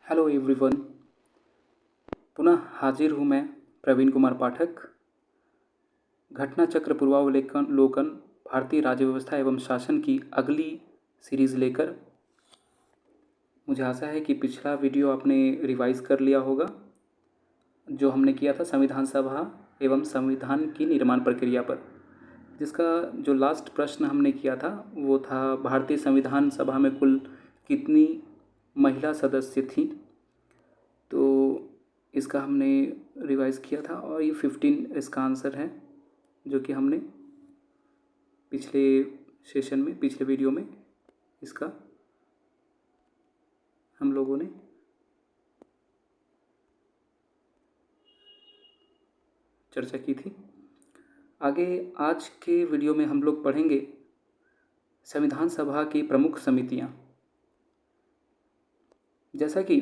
Hello everyone. पुनः हाजिर हूँ मैं प्रवीण कुमार पाठक। घटना चक्र पूर्वावलोकन भारतीय राज्य व्यवस्था एवं शासन की अगली सीरीज़ लेकर। मुझे आशा है कि पिछला वीडियो आपने रिवाइज कर लिया होगा जो हमने किया था संविधान सभा एवं संविधान की निर्माण प्रक्रिया पर, जिसका जो लास्ट प्रश्न हमने किया था वो था भारतीय संविधान सभा में कुल कितनी महिला सदस्य थीं। तो इसका हमने रिवाइज़ किया था और ये 15 इसका आंसर है जो कि हमने पिछले सेशन में, पिछले वीडियो में इसका हम लोगों ने चर्चा की थी। आगे आज के वीडियो में हम लोग पढ़ेंगे संविधान सभा की प्रमुख समितियाँ। जैसा कि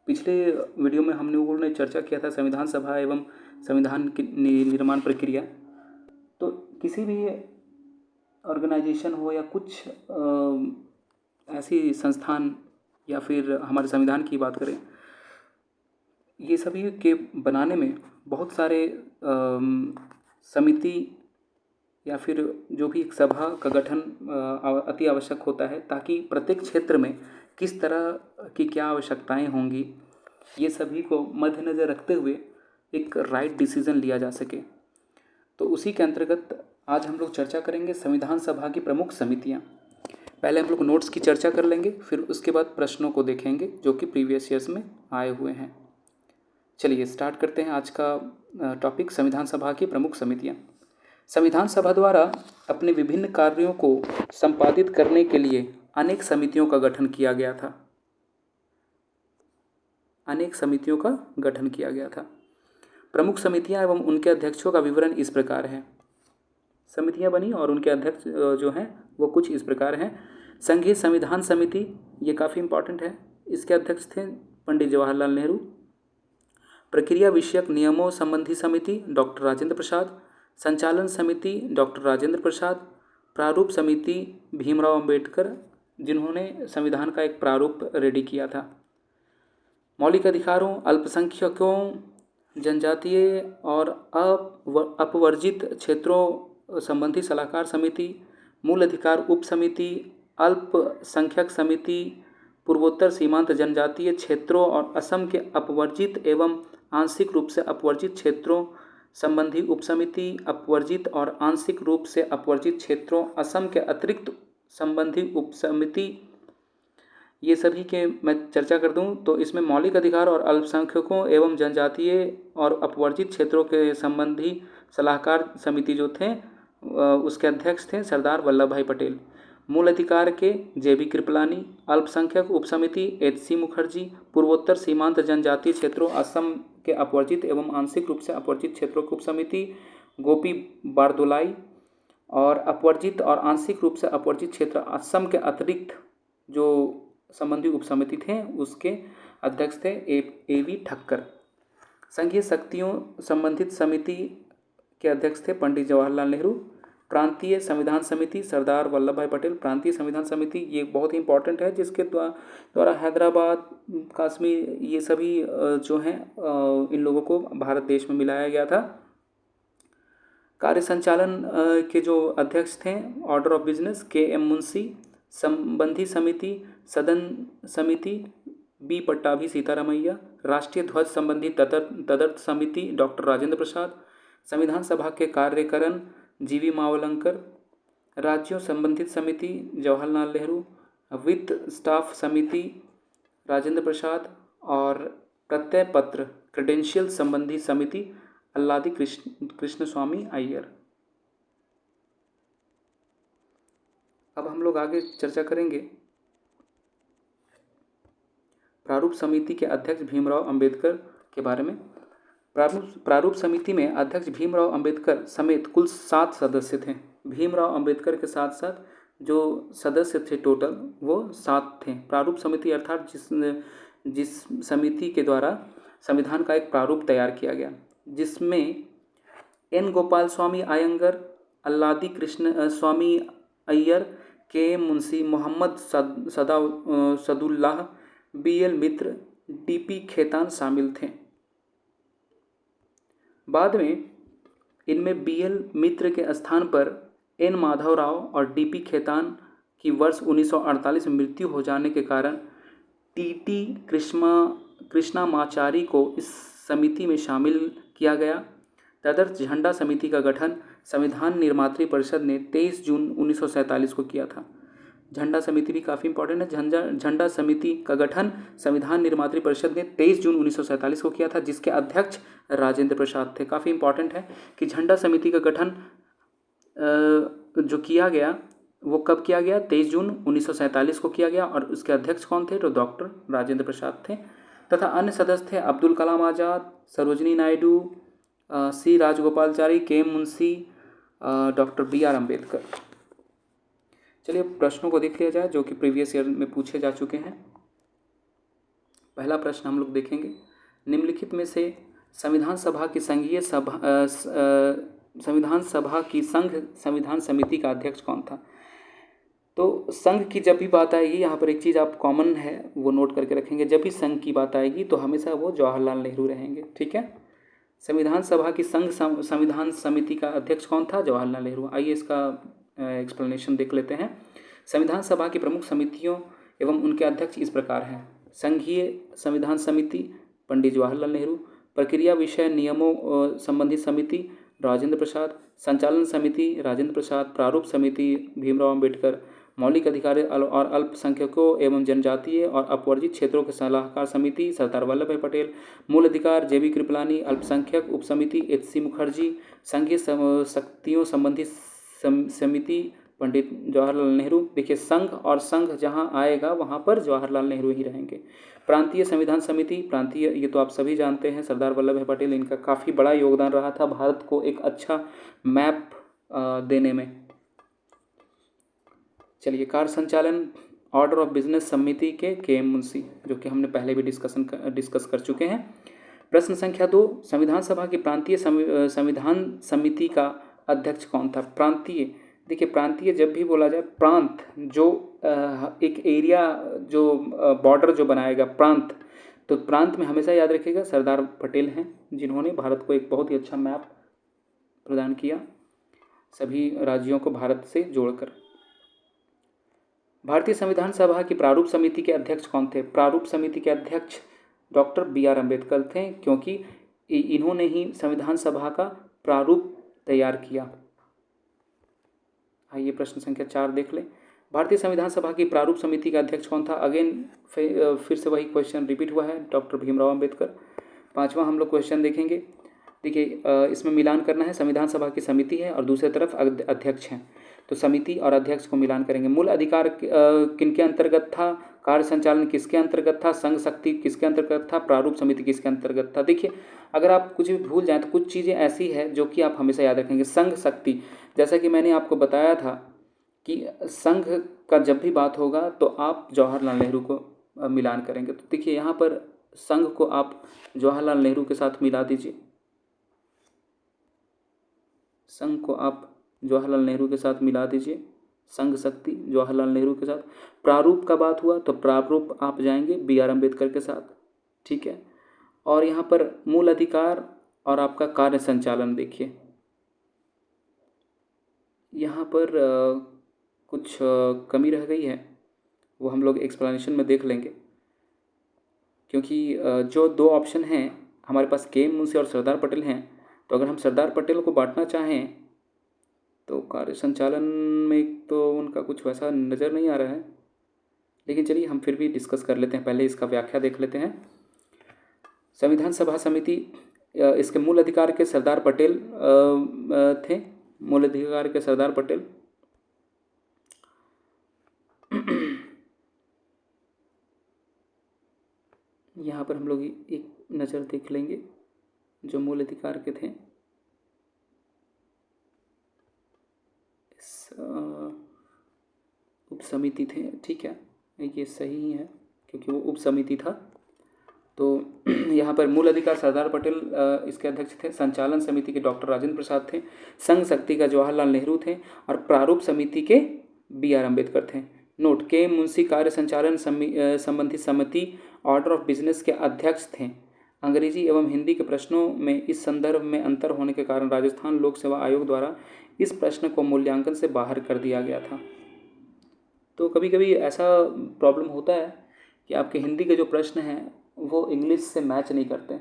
पिछले वीडियो में हम लोगों ने चर्चा किया था संविधान सभा एवं संविधान की निर्माण प्रक्रिया, तो किसी भी ऑर्गेनाइजेशन हो या कुछ ऐसी संस्थान या फिर हमारे संविधान की बात करें, ये सभी के बनाने में बहुत सारे समिति या फिर जो भी एक सभा का गठन अति आवश्यक होता है, ताकि प्रत्येक क्षेत्र में किस तरह की क्या आवश्यकताएं होंगी ये सभी को मद्देनज़र रखते हुए एक राइट डिसीज़न लिया जा सके। तो उसी के अंतर्गत आज हम लोग चर्चा करेंगे संविधान सभा की प्रमुख समितियां। पहले हम लोग नोट्स की चर्चा कर लेंगे, फिर उसके बाद प्रश्नों को देखेंगे जो कि प्रीवियस ईयर्स में आए हुए हैं। चलिए स्टार्ट करते हैं आज का टॉपिक, संविधान सभा की प्रमुख समितियां। संविधान सभा द्वारा अपने विभिन्न कार्यों को संपादित करने के लिए अनेक समितियों का गठन किया गया था। प्रमुख समितियां एवं उनके अध्यक्षों का विवरण इस प्रकार है। समितियां बनी और उनके अध्यक्ष जो हैं वो कुछ इस प्रकार हैं। संघीय संविधान समिति, ये काफ़ी इम्पॉर्टेंट है, इसके अध्यक्ष थे पंडित जवाहरलाल नेहरू। प्रक्रिया विषयक नियमों संबंधी समिति डॉक्टर राजेंद्र प्रसाद। संचालन समिति डॉक्टर राजेंद्र प्रसाद। प्रारूप समिति भीमराव अंबेडकर, जिन्होंने संविधान का एक प्रारूप रेडी किया था। मौलिक अधिकारों, अल्पसंख्यकों, जनजातीय और अपवर्जित क्षेत्रों संबंधी सलाहकार समिति। मूल अधिकार उप समिति, अल्पसंख्यक समिति, पूर्वोत्तर सीमांत जनजातीय क्षेत्रों और असम के अपवर्जित एवं आंशिक रूप से अपवर्जित क्षेत्रों संबंधी उपसमिति, अपवर्जित और आंशिक रूप से अपवर्जित क्षेत्रों असम के अतिरिक्त संबंधी उपसमिति। ये सभी के मैं चर्चा कर दूं तो इसमें मौलिक अधिकार और अल्पसंख्यकों एवं जनजातीय और अपवर्जित क्षेत्रों के संबंधी सलाहकार समिति जो थे उसके अध्यक्ष थे सरदार वल्लभ भाई पटेल। मूल अधिकार के जेबी कृपलानी। अल्पसंख्यक उपसमिति एचसी मुखर्जी। पूर्वोत्तर सीमांत जनजातीय क्षेत्रों असम के अपवर्जित एवं आंशिक रूप से अपवर्जित क्षेत्रों की उपसमिति गोपी बारदोलाई। और अपवर्जित और आंशिक रूप से अपवर्जित क्षेत्र असम के अतिरिक्त जो संबंधी उपसमिति थे उसके अध्यक्ष थे एवी ठक्कर। संघीय शक्तियों संबंधित समिति के अध्यक्ष थे पंडित जवाहरलाल नेहरू। प्रांतीय संविधान समिति सरदार वल्लभ भाई पटेल। प्रांतीय संविधान समिति ये बहुत ही इंपॉर्टेंट है, जिसके द्वारा हैदराबाद, कश्मीर, ये सभी जो हैं इन लोगों को भारत देश में मिलाया गया था। कार्य संचालन के जो अध्यक्ष थे order of business KM Munshi. संबंधी समिति सदन समिति बी पट्टाभी सीतारामैया। राष्ट्रीय ध्वज संबंधी तदर्थ समिति डॉक्टर राजेंद्र प्रसाद। संविधान सभा के कार्यकरण जीवी मावलंकर। राज्यों संबंधित समिति जवाहरलाल नेहरू। वित्त स्टाफ समिति राजेंद्र प्रसाद। और प्रत्यय पत्र क्रेडेंशियल संबंधी समिति अल्लादी कृष्ण स्वामी अय्यर। अब हम लोग आगे चर्चा करेंगे प्रारूप समिति के अध्यक्ष भीमराव अंबेडकर के बारे में। प्रारूप समिति में अध्यक्ष भीमराव अंबेडकर समेत कुल 7 सदस्य थे। भीमराव अंबेडकर के साथ साथ जो सदस्य थे टोटल वो 7 थे। प्रारूप समिति अर्थात जिस समिति के द्वारा संविधान का एक प्रारूप तैयार किया गया, जिसमें N गोपाल स्वामी अयंगर, अल्लादी कृष्ण स्वामी अय्यर, KM मुंशी, मोहम्मद सदुल्लाह, BL मित्र, डीपी खेतान शामिल थे। बाद में इनमें बीएल मित्र के स्थान पर एन माधवराव और डीपी खेतान की वर्ष 1948 में मृत्यु हो जाने के कारण टीटी कृष्णामाचारी को इस समिति में शामिल किया गया। तदर्थ झंडा समिति का गठन संविधान निर्मात्री परिषद ने 23 जून 1947 को किया था। झंडा समिति भी काफ़ी इंपॉर्टेंट है। झंडा समिति का गठन संविधान निर्मात्री परिषद ने 23 जून 1947 को किया था, जिसके अध्यक्ष राजेंद्र प्रसाद थे। काफ़ी इंपॉर्टेंट है कि झंडा समिति का गठन जो किया गया वो कब किया गया, 23 जून 1947 को किया गया, और उसके अध्यक्ष कौन थे, तो डॉक्टर राजेंद्र प्रसाद थे। तथा अन्य सदस्य थे अब्दुल कलाम आज़ाद, सरोजनी नायडू, सी राजगोपालचारी, के मुंशी, डॉक्टर BR अम्बेडकर। चलिए प्रश्नों को देख लिया जाए जो कि प्रीवियस ईयर में पूछे जा चुके हैं। पहला प्रश्न हम लोग देखेंगे, निम्नलिखित में से संविधान सभा की संघ संविधान समिति का अध्यक्ष कौन था। तो संघ की जब भी बात आएगी, यहाँ पर एक चीज़ आप कॉमन है वो नोट करके रखेंगे, जब भी संघ की बात आएगी तो हमेशा वो जवाहरलाल नेहरू रहेंगे। ठीक है, संविधान सभा की संघ संविधान समिति का अध्यक्ष कौन था, जवाहरलाल नेहरू। आइए इसका एक्सप्लेनेशन देख लेते हैं। संविधान सभा की प्रमुख समितियों एवं उनके अध्यक्ष इस प्रकार हैं। संघीय संविधान समिति पंडित जवाहरलाल नेहरू, प्रक्रिया विषय नियमों संबंधी समिति राजेंद्र प्रसाद, संचालन समिति राजेंद्र प्रसाद, प्रारूप समिति भीमराव अम्बेडकर, मौलिक अधिकार और अल्पसंख्यकों एवं जनजातीय और अपवर्जित क्षेत्रों के सलाहकार समिति सरदार वल्लभ भाई पटेल, मूल अधिकार JB कृपलानी, अल्पसंख्यक उप समिति HC मुखर्जी, संघीय शक्तियों संबंधी समिति पंडित जवाहरलाल नेहरू। देखिए संघ और संघ जहाँ आएगा वहाँ पर जवाहरलाल नेहरू ही रहेंगे। प्रांतीय संविधान समिति, प्रांतीय ये तो आप सभी जानते हैं, सरदार वल्लभ भाई पटेल, इनका काफ़ी बड़ा योगदान रहा था भारत को एक अच्छा मैप देने में। चलिए कार्य संचालन ऑर्डर ऑफ बिजनेस समिति के KM मुंशी, जो कि हमने पहले भी डिस्कस कर चुके हैं। प्रश्न संख्या 2, संविधान सभा की प्रांतीय संविधान समिति का अध्यक्ष कौन था। प्रांतीय, देखिए प्रांतीय जब भी बोला जाए, प्रांत जो एक एरिया जो बॉर्डर जो बनाएगा प्रांत, तो प्रांत में हमेशा याद रखिएगा सरदार पटेल हैं, जिन्होंने भारत को एक बहुत ही अच्छा मैप प्रदान किया सभी राज्यों को भारत से जोड़कर। भारतीय संविधान सभा की प्रारूप समिति के अध्यक्ष कौन थे। प्रारूप समिति के अध्यक्ष डॉक्टर BR अम्बेडकर थे, क्योंकि इन्होंने ही संविधान सभा का प्रारूप तैयार किया। आइए प्रश्न संख्या 4 देख लें। भारतीय संविधान सभा की प्रारूप समिति का अध्यक्ष कौन था। अगेन फिर से वही क्वेश्चन रिपीट हुआ है, डॉक्टर भीमराव अम्बेडकर। 5वां हम लोग क्वेश्चन देखेंगे। देखिए इसमें मिलान करना है, संविधान सभा की समिति है और दूसरी तरफ अध्यक्ष हैं, तो समिति और अध्यक्ष को मिलान करेंगे। मूल अधिकार किनके अंतर्गत था, कार्य संचालन किसके अंतर्गत था, संघ शक्ति किसके अंतर्गत था, प्रारूप समिति किसके अंतर्गत था। देखिए अगर आप कुछ भी भूल जाएं तो कुछ चीज़ें ऐसी है जो कि आप हमेशा याद रखेंगे। संघ शक्ति, जैसा कि मैंने आपको बताया था कि संघ का जब भी बात होगा तो आप जवाहरलाल नेहरू को मिलान करेंगे। तो देखिए यहाँ पर संघ को आप जवाहरलाल नेहरू के साथ मिला दीजिए, संघ को आप जवाहरलाल नेहरू के साथ मिला दीजिए, संघ शक्ति जवाहरलाल नेहरू के साथ। प्रारूप का बात हुआ तो प्रारूप आप जाएंगे BR अम्बेडकर के साथ, ठीक है। और यहाँ पर मूल अधिकार और आपका कार्य संचालन, देखिए यहाँ पर कुछ कमी रह गई है, वो हम लोग एक्सप्लेनेशन में देख लेंगे, क्योंकि जो 2 ऑप्शन हैं हमारे पास KM मुंशी और सरदार पटेल हैं, तो अगर हम सरदार पटेल को बांटना चाहें तो कार्य संचालन में तो उनका कुछ वैसा नज़र नहीं आ रहा है, लेकिन चलिए हम फिर भी डिस्कस कर लेते हैं। पहले इसका व्याख्या देख लेते हैं। संविधान सभा समिति, इसके मूल अधिकार के सरदार पटेल थे, मूल अधिकार के सरदार पटेल। यहाँ पर हम लोग एक नज़र देख लेंगे जो मूल अधिकार के थे। उप समिति थे, ठीक है, ये सही ही है क्योंकि वो उप समिति था। तो यहाँ पर मूल अधिकार सरदार पटेल इसके अध्यक्ष थे, संचालन समिति के डॉक्टर राजेंद्र प्रसाद थे, संघ शक्ति का जवाहरलाल नेहरू थे और प्रारूप समिति के BR अम्बेडकर थे। नोट, के मुंशी कार्य संचालन संबंधी समिति ऑर्डर ऑफ बिजनेस के अध्यक्ष थे। अंग्रेजी एवं हिंदी के प्रश्नों में इस संदर्भ में अंतर होने के कारण राजस्थान लोक सेवा आयोग द्वारा इस प्रश्न को मूल्यांकन से बाहर कर दिया गया था। तो कभी कभी ऐसा प्रॉब्लम होता है कि आपके हिंदी के जो प्रश्न हैं वो इंग्लिश से मैच नहीं करते,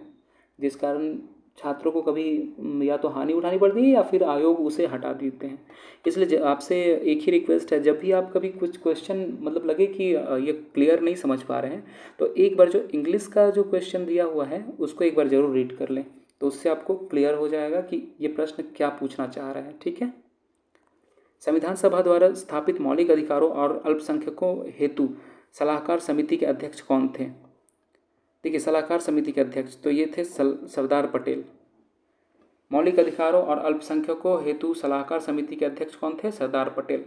जिस कारण छात्रों को कभी या तो हानि उठानी पड़ती है या फिर आयोग उसे हटा देते हैं। इसलिए आपसे एक ही रिक्वेस्ट है, जब भी आप कभी कुछ क्वेश्चन मतलब लगे कि ये क्लियर नहीं समझ पा रहे हैं, तो एक बार जो इंग्लिश का जो क्वेश्चन दिया हुआ है उसको एक बार ज़रूर रीड कर लें, तो उससे आपको क्लियर हो जाएगा कि ये प्रश्न क्या पूछना चाह रहा है। ठीक है। संविधान सभा द्वारा स्थापित मौलिक अधिकारों और अल्पसंख्यकों हेतु सलाहकार समिति के अध्यक्ष कौन थे? देखिए, सलाहकार समिति के अध्यक्ष तो ये थे सरदार पटेल। मौलिक अधिकारों और अल्पसंख्यकों हेतु सलाहकार समिति के अध्यक्ष कौन थे? सरदार पटेल।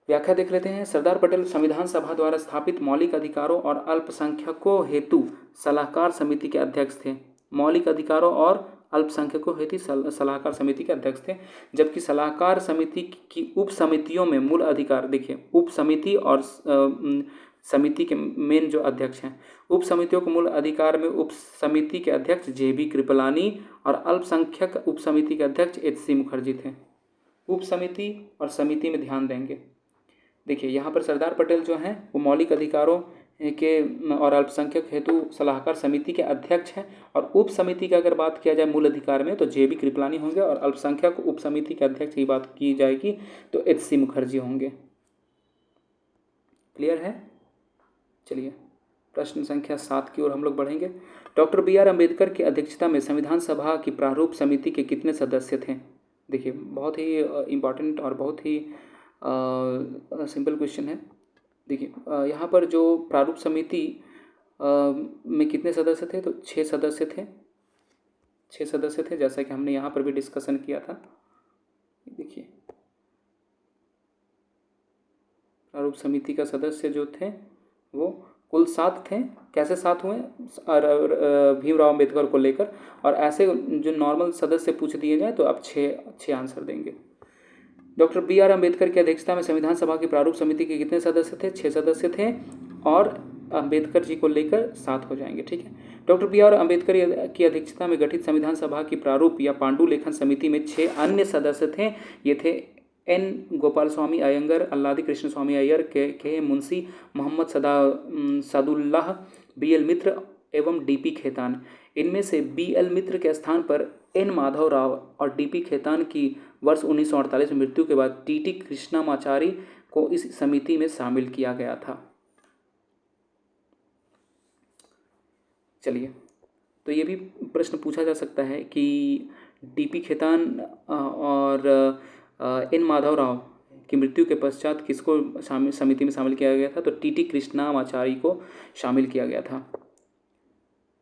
व्याख्या देख लेते हैं। सरदार पटेल संविधान सभा द्वारा स्थापित मौलिक अधिकारों और अल्पसंख्यकों हेतु सलाहकार समिति के अध्यक्ष थे। मौलिक अधिकारों और अल्पसंख्यकों हेतु सलाहकार समिति के अध्यक्ष थे, जबकि सलाहकार समिति की उप समितियों में मूल अधिकार, देखिए उप समिति और समिति के मेन जो अध्यक्ष हैं, उप समितियों के मूल अधिकार में उप समिति के अध्यक्ष JB कृपलानी और अल्पसंख्यक उप समिति के अध्यक्ष HC मुखर्जी थे। उप समिति और समिति में ध्यान देंगे। देखिए यहाँ पर सरदार पटेल जो हैं वो मौलिक अधिकारों के और अल्पसंख्यक हेतु सलाहकार समिति के अध्यक्ष हैं, और उप समिति की अगर बात किया जाए मूल अधिकार में तो JB कृपलानी होंगे, और अल्पसंख्यक उप समिति के अध्यक्ष की बात की जाएगी तो HC मुखर्जी होंगे। क्लियर है? चलिए प्रश्न संख्या 7 की ओर हम लोग बढ़ेंगे। डॉक्टर BR अम्बेडकर की अध्यक्षता में संविधान सभा की प्रारूप समिति के कितने सदस्य थे? देखिए बहुत ही इम्पॉर्टेंट और बहुत ही सिंपल क्वेश्चन है। देखिए यहाँ पर जो प्रारूप समिति में कितने सदस्य थे? तो 6 सदस्य थे। 6 सदस्य थे, जैसा कि हमने यहाँ पर भी डिस्कशन किया था। देखिए प्रारूप समिति का सदस्य जो थे वो कुल 7 थे। कैसे 7 हुए? भीमराव अम्बेडकर को लेकर, और ऐसे जो नॉर्मल सदस्य पूछ दिए जाए तो आप 6 आंसर देंगे। डॉक्टर BR अम्बेडकर की अध्यक्षता में संविधान सभा की प्रारूप समिति के कितने सदस्य थे? 6 सदस्य थे, और अम्बेडकर जी को लेकर 7 हो जाएंगे। ठीक है। डॉक्टर BR अम्बेडकर की अध्यक्षता में गठित संविधान सभा की प्रारूप या पांडुलेखन समिति में 6 अन्य सदस्य थे। ये थे N गोपाल स्वामी अयंगर, अल्लादी कृष्ण स्वामी अय्यर, के मुंशी, मोहम्मद सादुल्लाह, BL मित्र एवं DP खेतान। इनमें से BL मित्र के स्थान पर N माधव राव और DP खेतान की वर्ष 1948 में मृत्यु के बाद TT कृष्णामाचारी को इस समिति में शामिल किया गया था। चलिए, तो ये भी प्रश्न पूछा जा सकता है कि DP खेतान और N माधव राव की मृत्यु के पश्चात किसको समिति में शामिल किया गया था? तो TT कृष्णामाचारी को शामिल किया गया था।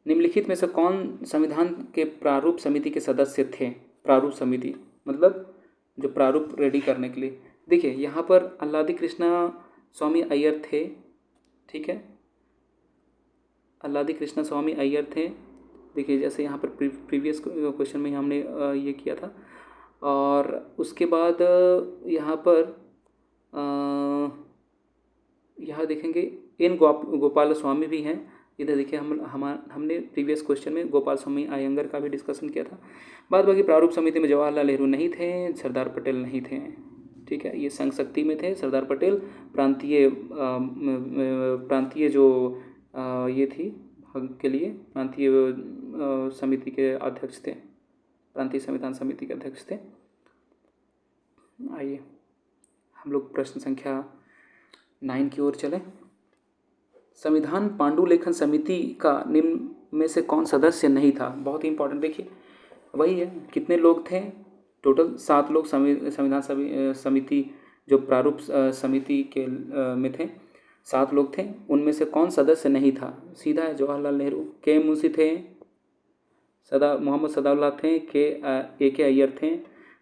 निम्नलिखित में से कौन संविधान के प्रारूप समिति के सदस्य थे? प्रारूप समिति मतलब जो प्रारूप रेडी करने के लिए। देखिए यहाँ पर अल्लादी कृष्णा स्वामी अय्यर थे। ठीक है, अल्लादी कृष्णा स्वामी अय्यर थे। देखिए जैसे यहाँ पर प्रीवियस क्वेश्चन में हमने ये किया था, और उसके बाद यहाँ पर यहाँ देखेंगे N गोपाल स्वामी भी हैं। इधर देखिए हमने प्रीवियस क्वेश्चन में गोपाल स्वामी अयंगर का भी डिस्कशन किया था। बाद बाकी प्रारूप समिति में जवाहरलाल नेहरू नहीं थे, सरदार पटेल नहीं थे। ठीक है, ये संघ शक्ति में थे। सरदार पटेल प्रांतीय जो ये थी के लिए प्रांतीय समिति के अध्यक्ष थे, प्रांतीय संविधान समिति के अध्यक्ष थे। आइए हम लोग प्रश्न संख्या 9 की ओर चलें। संविधान पांडुलेखन समिति का निम्न में से कौन सदस्य नहीं था? बहुत ही इंपॉर्टेंट। देखिए वही है, कितने लोग थे? टोटल 7 लोग संविधान समिति जो प्रारूप समिति के में थे, 7 लोग थे। उनमें से कौन सदस्य नहीं था? सीधा है, जवाहरलाल नेहरू। के मुंशी थे, मोहम्मद सदाउल्लाह थे, के अय्यर थे,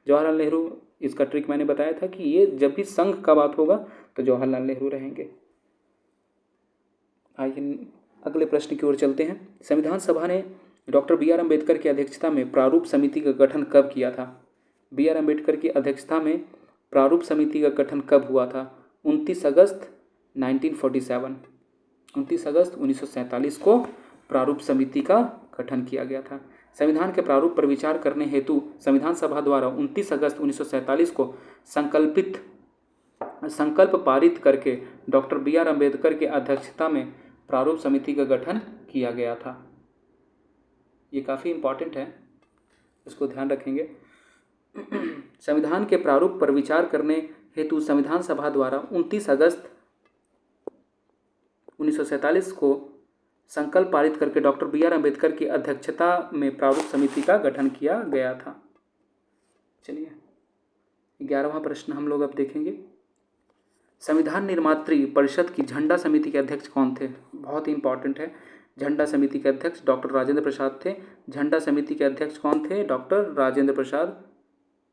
जवाहरलाल नेहरू। इसका ट्रिक मैंने बताया था कि ये जब भी संघ का बात होगा तो जवाहरलाल नेहरू रहेंगे। आइए अगले प्रश्न की ओर चलते हैं। संविधान सभा ने डॉक्टर BR अम्बेडकर की अध्यक्षता में प्रारूप समिति का गठन कब किया था? BR अम्बेडकर की अध्यक्षता में प्रारूप समिति का गठन कब हुआ था? 29 अगस्त 1947, 29 अगस्त 1947 को प्रारूप समिति का गठन किया गया था। संविधान के प्रारूप पर विचार करने हेतु संविधान सभा द्वारा 29 अगस्त 1947 को संकल्प पारित करके डॉक्टर BR अम्बेडकर की अध्यक्षता में प्रारूप समिति का गठन किया गया था। ये काफ़ी इम्पॉर्टेंट है, इसको ध्यान रखेंगे। संविधान के प्रारूप पर विचार करने हेतु संविधान सभा द्वारा 29 अगस्त 1947 को संकल्प पारित करके डॉक्टर BR अम्बेडकर की अध्यक्षता में प्रारूप समिति का गठन किया गया था। चलिए 11वां प्रश्न हम लोग अब देखेंगे। संविधान निर्मात्री परिषद की झंडा समिति के अध्यक्ष कौन थे? बहुत ही इंपॉर्टेंट है। झंडा समिति के अध्यक्ष डॉक्टर राजेंद्र प्रसाद थे। झंडा समिति के अध्यक्ष कौन थे? डॉक्टर राजेंद्र प्रसाद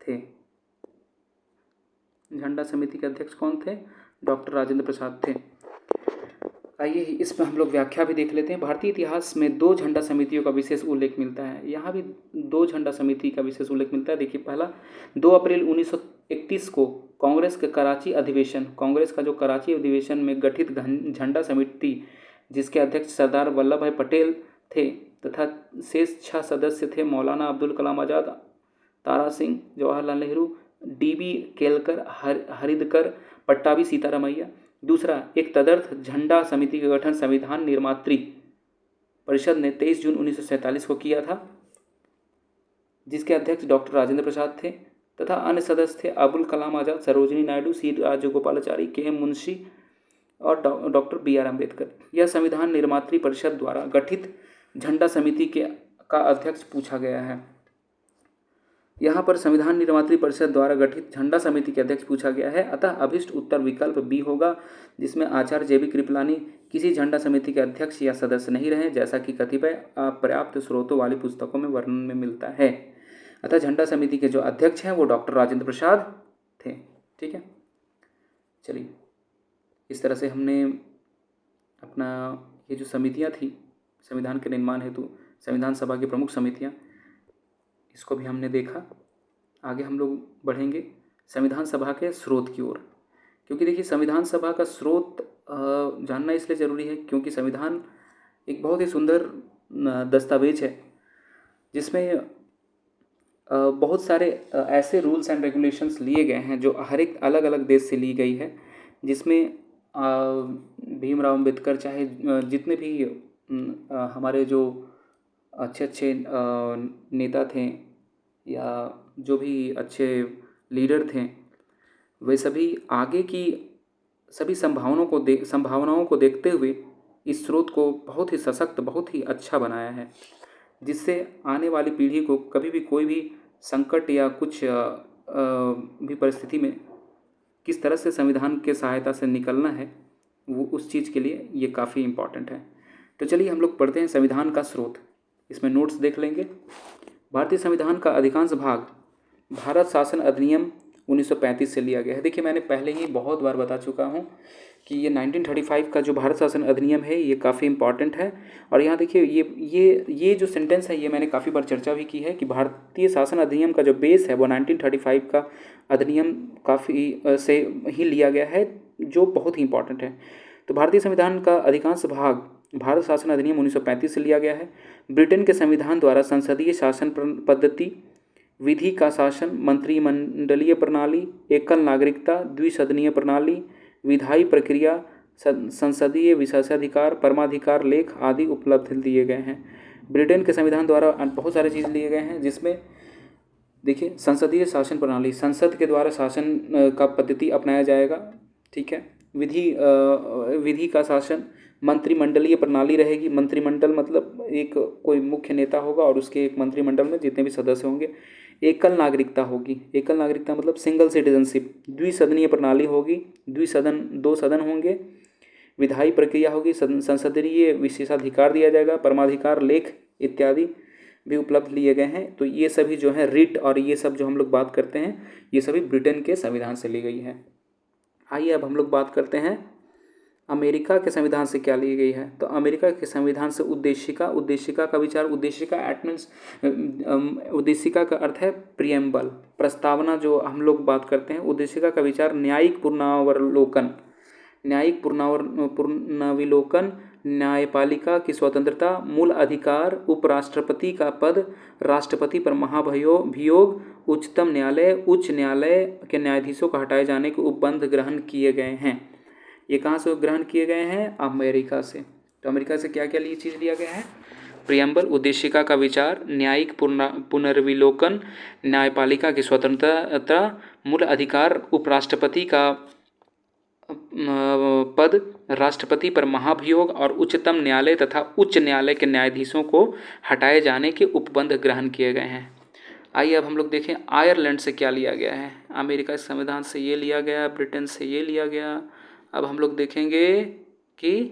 थे। झंडा समिति के अध्यक्ष कौन थे? डॉक्टर राजेंद्र प्रसाद थे। आइए इसमें हम लोग व्याख्या भी देख लेते हैं। भारतीय इतिहास में 2 झंडा समितियों का विशेष उल्लेख मिलता है। यहाँ भी 2 झंडा समिति का विशेष उल्लेख मिलता है। देखिए, पहला 2 अप्रैल 1931 को कांग्रेस का जो कराची अधिवेशन में गठित झंडा समिति, जिसके अध्यक्ष सरदार वल्लभ भाई पटेल थे तथा शेष 6 सदस्य थे मौलाना अब्दुल कलाम आज़ाद, तारा सिंह, जवाहरलाल नेहरू, DB केलकर, हरिदकर, पट्टाभी सीतारामैया। दूसरा, एक तदर्थ झंडा समिति का गठन संविधान निर्मात्री परिषद ने 23 जून 1947 को किया था, जिसके अध्यक्ष डॉक्टर राजेंद्र प्रसाद थे तथा अन्य सदस्य थे अबुल कलाम आज़ाद, सरोजिनी नायडू, C राजगोपालाचारी, KM मुंशी और डॉक्टर BR अम्बेडकर। यह संविधान निर्मात्री परिषद द्वारा गठित झंडा समिति का अध्यक्ष पूछा गया है। यहाँ पर संविधान निर्मात्री परिषद द्वारा गठित झंडा समिति के अध्यक्ष पूछा गया है, अतः अभिष्ट उत्तर विकल्प B होगा, जिसमें आचार्य JB कृपलानी किसी झंडा समिति के अध्यक्ष या सदस्य नहीं रहे, जैसा कि कतिपय अपर्याप्त स्रोतों वाली पुस्तकों में वर्णन में मिलता है। अतः झंडा समिति के जो अध्यक्ष हैं वो डॉक्टर राजेंद्र प्रसाद थे। ठीक है, चलिए इस तरह से हमने अपना ये जो समितियाँ थी संविधान के निर्माण हेतु, संविधान सभा की प्रमुख समितियाँ, इसको भी हमने देखा। आगे हम लोग बढ़ेंगे संविधान सभा के स्रोत की ओर, क्योंकि देखिए संविधान सभा का स्रोत जानना इसलिए ज़रूरी है क्योंकि संविधान एक बहुत ही सुंदर दस्तावेज है जिसमें बहुत सारे ऐसे रूल्स एंड रेगुलेशंस लिए गए हैं जो हर एक अलग अलग देश से ली गई है, जिसमें भीमराव अम्बेडकर चाहे जितने भी हमारे जो अच्छे नेता थे या जो भी अच्छे लीडर थे, वे सभी आगे की सभी संभावनाओं को देखते हुए इस स्रोत को बहुत ही सशक्त, बहुत ही अच्छा बनाया है, जिससे आने वाली पीढ़ी को कभी भी कोई भी संकट या कुछ भी परिस्थिति में किस तरह से संविधान के सहायता से निकलना है, वो उस चीज़ के लिए ये काफ़ी इम्पॉर्टेंट है। तो चलिए हम लोग पढ़ते हैं संविधान का स्रोत। इसमें नोट्स देख लेंगे। भारतीय संविधान का अधिकांश भाग भारत शासन अधिनियम 1935 से लिया गया है। देखिए मैंने पहले ही बहुत बार बता चुका हूँ कि ये 1935 का जो भारत शासन अधिनियम है ये काफ़ी इम्पॉर्टेंट है। और यहाँ देखिए ये जो सेंटेंस है ये मैंने काफ़ी बार चर्चा भी की है कि भारतीय शासन अधिनियम का जो बेस है वो 1935 का अधिनियम काफ़ी से ही लिया गया है, जो बहुत ही इम्पॉर्टेंट है। तो भारतीय संविधान का अधिकांश भाग भारत शासन अधिनियम 1935 से लिया गया है। ब्रिटेन के संविधान द्वारा संसदीय शासन पद्धति, विधि का शासन, मंत्रिमंडलीय प्रणाली, एकल नागरिकता, द्विसदनीय प्रणाली, विधायी प्रक्रिया, संसदीय विशेषाधिकार, परमाधिकार लेख आदि उपलब्ध दिए गए हैं। ब्रिटेन के संविधान द्वारा बहुत सारे चीज़ लिए गए हैं, जिसमें देखिए संसदीय शासन प्रणाली, संसद के द्वारा शासन का पद्धति अपनाया जाएगा। ठीक है, विधि का शासन, मंत्रिमंडलीय प्रणाली रहेगी। मंत्रिमंडल मतलब एक कोई मुख्य नेता होगा और उसके एक मंत्रिमंडल में जितने भी सदस्य होंगे। एकल नागरिकता होगी, एकल नागरिकता मतलब सिंगल सिटीजनशिप। द्विसदनीय प्रणाली होगी, 2 सदन होंगे। विधायी प्रक्रिया होगी, संसदीय विशेषाधिकार दिया जाएगा, परमाधिकार लेख इत्यादि भी उपलब्ध लिए गए हैं। तो ये सभी जो है रिट और ये सब जो हम लोग बात करते हैं ये सभी ब्रिटेन के संविधान से ली गई है। आइए अब हम लोग बात करते हैं अमेरिका के संविधान से क्या ली गई है। तो अमेरिका के संविधान से उद्देशिका का विचार, उद्देशिका का अर्थ है प्रियम्बल, प्रस्तावना जो हम लोग बात करते हैं। उद्देशिका का विचार न्यायिक पुनरावलोकन, न्यायिक पुनर्विलोकन, न्यायपालिका की स्वतंत्रता, मूल अधिकार, उपराष्ट्रपति का पद, राष्ट्रपति पर महाभियोग, उच्चतम न्यायालय, उच्च न्यायालय के न्यायाधीशों को हटाए जाने के उपबंध ग्रहण किए गए हैं। ये कहाँ से ग्रहण किए गए हैं? अमेरिका से। तो अमेरिका से क्या क्या चीज़ लिया गया है? प्रियम्बल, उद्देशिका का विचार, न्यायिक पुनर्विलोकन, न्यायपालिका की स्वतंत्रता, मूल अधिकार, उपराष्ट्रपति का पद, राष्ट्रपति पर महाभियोग और उच्चतम न्यायालय तथा उच्च न्यायालय के न्यायाधीशों को हटाए जाने के उपबंध ग्रहण किए गए हैं। आइए अब हम लोग देखें आयरलैंड से क्या लिया गया है। अमेरिका के संविधान से ये लिया गया, ब्रिटेन से ये लिया गया। अब हम लोग देखेंगे कि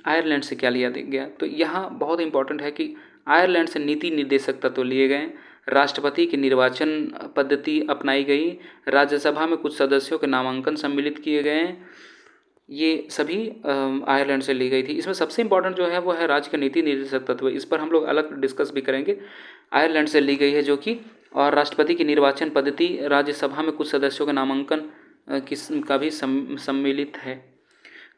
आयरलैंड से क्या लिया गया। तो यहाँ बहुत इंपॉर्टेंट है कि आयरलैंड से नीति निर्देशक तत्व लिए गए, राष्ट्रपति की निर्वाचन पद्धति अपनाई गई, राज्यसभा में कुछ सदस्यों के नामांकन सम्मिलित किए गए। ये सभी आयरलैंड से ली गई थी। इसमें सबसे इंपॉर्टेंट जो है वो है राज्य का नीति निर्देशक तत्व। इस पर हम लोग अलग डिस्कस भी करेंगे। आयरलैंड से ली गई है जो कि, और राष्ट्रपति की निर्वाचन पद्धति, राज्यसभा में कुछ सदस्यों के नामांकन का भी सम्मिलित है।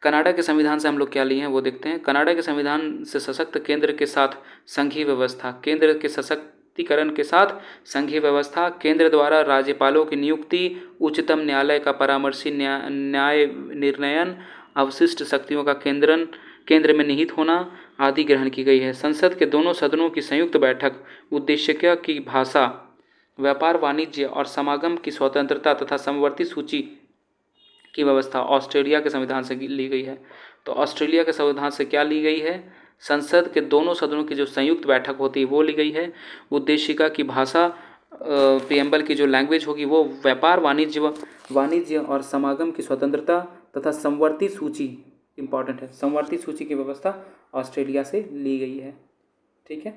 कनाडा के संविधान से हम लोग क्या लिए हैं वो देखते हैं। कनाडा के संविधान से सशक्त केंद्र के साथ संघीय व्यवस्था, केंद्र के सशक्तिकरण के साथ संघीय व्यवस्था, केंद्र द्वारा राज्यपालों की नियुक्ति, उच्चतम न्यायालय का परामर्शी न्याय निर्णयन, अवशिष्ट शक्तियों का केंद्र में निहित होना आदि ग्रहण की गई है। संसद के दोनों सदनों की संयुक्त बैठक, उद्देशिका की भाषा, व्यापार वाणिज्य और समागम की स्वतंत्रता तथा समवर्ती सूची की व्यवस्था ऑस्ट्रेलिया के संविधान से ली गई है। तो ऑस्ट्रेलिया के संविधान से क्या ली गई है? संसद के दोनों सदनों की जो संयुक्त बैठक होती है वो ली गई है। उद्देशिका की भाषा, प्रियम्बल की जो लैंग्वेज होगी वो व्यापार वाणिज्य और समागम की स्वतंत्रता तथा समवर्ती सूची, इंपॉर्टेंट है, समवर्ती सूची की व्यवस्था ऑस्ट्रेलिया से ली गई है। ठीक है,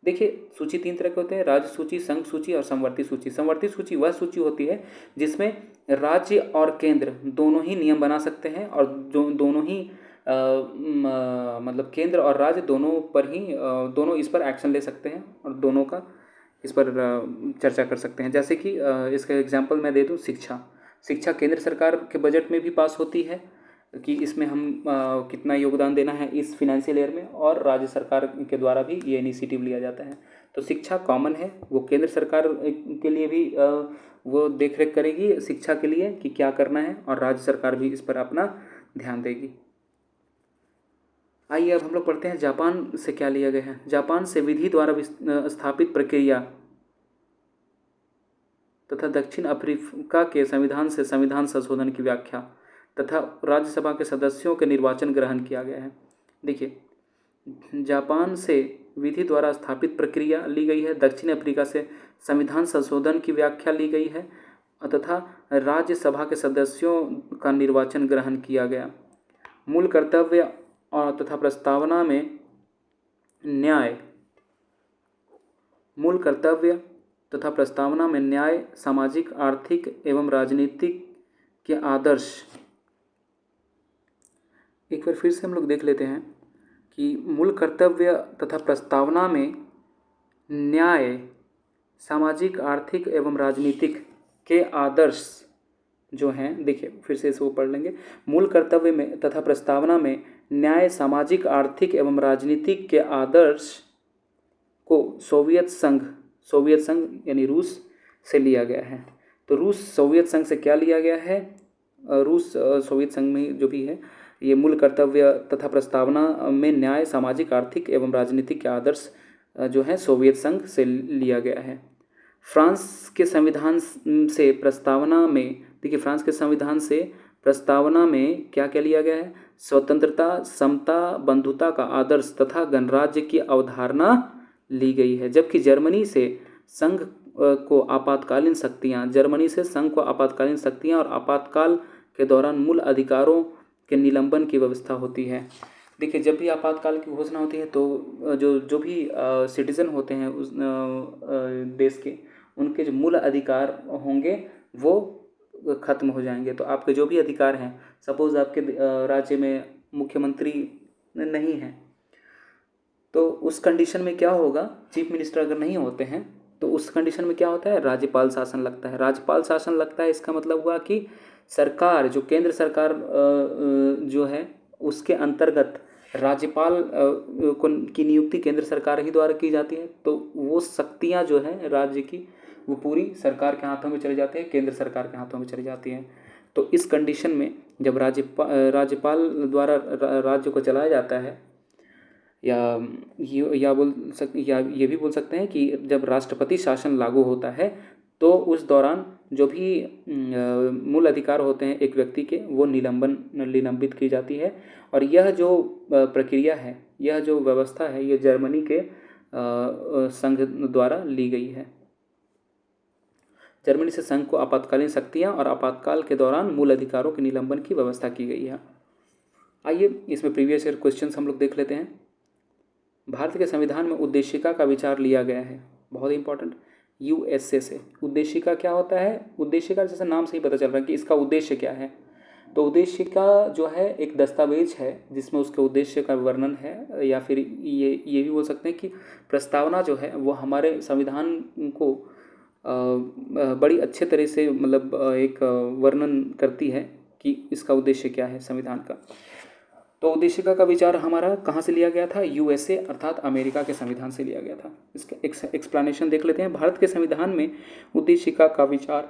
देखिए सूची तीन तरह के होते हैं, राज्य सूची, संघ सूची और समवर्ती सूची। समवर्ती सूची वह सूची होती है जिसमें राज्य और केंद्र दोनों ही नियम बना सकते हैं और जो दोनों ही मतलब केंद्र और राज्य दोनों पर ही दोनों इस पर एक्शन ले सकते हैं और दोनों का इस पर चर्चा कर सकते हैं। जैसे कि इसका एग्जांपल मैं दे दूं, शिक्षा केंद्र सरकार के बजट में भी पास होती है कि इसमें हम कितना योगदान देना है इस फिनेंशियल ईयर में, और राज्य सरकार के द्वारा भी ये इनिशिएटिव लिया जाता है। तो शिक्षा कॉमन है, वो केंद्र सरकार के लिए भी वो देखरेख करेगी शिक्षा के लिए कि क्या करना है, और राज्य सरकार भी इस पर अपना ध्यान देगी। आइए अब हम लोग पढ़ते हैं जापान से क्या लिया गया है। जापान से विधि द्वारा स्थापित प्रक्रिया तथा दक्षिण अफ्रीका के संविधान से संविधान संशोधन की व्याख्या तथा राज्यसभा के सदस्यों के निर्वाचन ग्रहण किया गया है। देखिए, जापान से विधि द्वारा स्थापित प्रक्रिया ली गई है, दक्षिण अफ्रीका से संविधान संशोधन की व्याख्या ली गई है तथा राज्यसभा के सदस्यों का निर्वाचन ग्रहण किया गया। मूल कर्तव्य और तथा प्रस्तावना में न्याय, सामाजिक, आर्थिक एवं राजनीतिक के आदर्श। एक बार फिर से हम लोग देख लेते हैं कि मूल कर्तव्य तथा प्रस्तावना में न्याय, सामाजिक, आर्थिक एवं राजनीतिक के आदर्श जो हैं, देखिए फिर से इसको पढ़ लेंगे। मूल कर्तव्य में तथा प्रस्तावना में न्याय, सामाजिक, आर्थिक एवं राजनीतिक के आदर्श को सोवियत संघ यानी रूस से लिया गया है। तो रूस सोवियत संघ से क्या लिया गया है? रूस सोवियत संघ में जो भी है, ये मूल कर्तव्य तथा प्रस्तावना में न्याय, सामाजिक, आर्थिक एवं राजनीतिक के आदर्श जो है सोवियत संघ से लिया गया है। फ्रांस के संविधान से प्रस्तावना में, देखिए फ्रांस के संविधान से प्रस्तावना में क्या क्या लिया गया है? स्वतंत्रता, समता, बंधुता का आदर्श तथा गणराज्य की अवधारणा ली गई है। जबकि जर्मनी से संघ को आपातकालीन शक्तियां और आपातकाल के दौरान मूल अधिकारों के निलंबन की व्यवस्था होती है। देखिए, जब भी आपातकाल की घोषणा होती है तो जो भी सिटीज़न होते हैं उस देश के, उनके जो मूल अधिकार होंगे वो ख़त्म हो जाएंगे। तो आपके जो भी अधिकार हैं, सपोज़ आपके राज्य में मुख्यमंत्री नहीं है तो उस कंडीशन में क्या होगा? चीफ मिनिस्टर अगर नहीं होते हैं तो उस कंडीशन में क्या होता है? राज्यपाल शासन लगता है। राज्यपाल शासन लगता है, इसका मतलब हुआ कि सरकार जो केंद्र सरकार जो है उसके अंतर्गत राज्यपाल की नियुक्ति केंद्र सरकार ही द्वारा की जाती है। तो वो शक्तियाँ जो है राज्य की वो पूरी सरकार के हाथों में चली जाती है, केंद्र सरकार के हाथों में चली जाती हैं। तो इस कंडीशन में जब राज्यपाल द्वारा राज्य को चलाया जाता है, या ये भी बोल सकते हैं कि जब राष्ट्रपति शासन लागू होता है तो उस दौरान जो भी मूल अधिकार होते हैं एक व्यक्ति के वो निलंबित की जाती है। और यह जो प्रक्रिया है, यह जो व्यवस्था है, ये जर्मनी के संघ द्वारा ली गई है। जर्मनी से संघ को आपातकालीन शक्तियाँ और आपातकाल के दौरान मूल अधिकारों के निलंबन की व्यवस्था की गई है। आइए इसमें प्रीवियस ईयर क्वेश्चंस हम लोग देख लेते हैं। भारत के संविधान में उद्देशिका का विचार लिया गया है, बहुत इंपॉर्टेंट, यूएसए से। उद्देशिका क्या होता है? उद्देशिका जैसे नाम से ही पता चल रहा है कि इसका उद्देश्य क्या है। तो उद्देशिका जो है एक दस्तावेज है जिसमें उसके उद्देश्य का वर्णन है, या फिर ये भी बोल सकते हैं कि प्रस्तावना जो है वो हमारे संविधान को बड़ी अच्छे तरह से मतलब एक वर्णन करती है कि इसका उद्देश्य क्या है संविधान का। तो उद्देशिका का विचार हमारा कहाँ से लिया गया था? यूएसए अर्थात अमेरिका के संविधान से लिया गया था। इसका एक्सप्लेनेशन देख लेते हैं। भारत के संविधान में उद्देशिका का विचार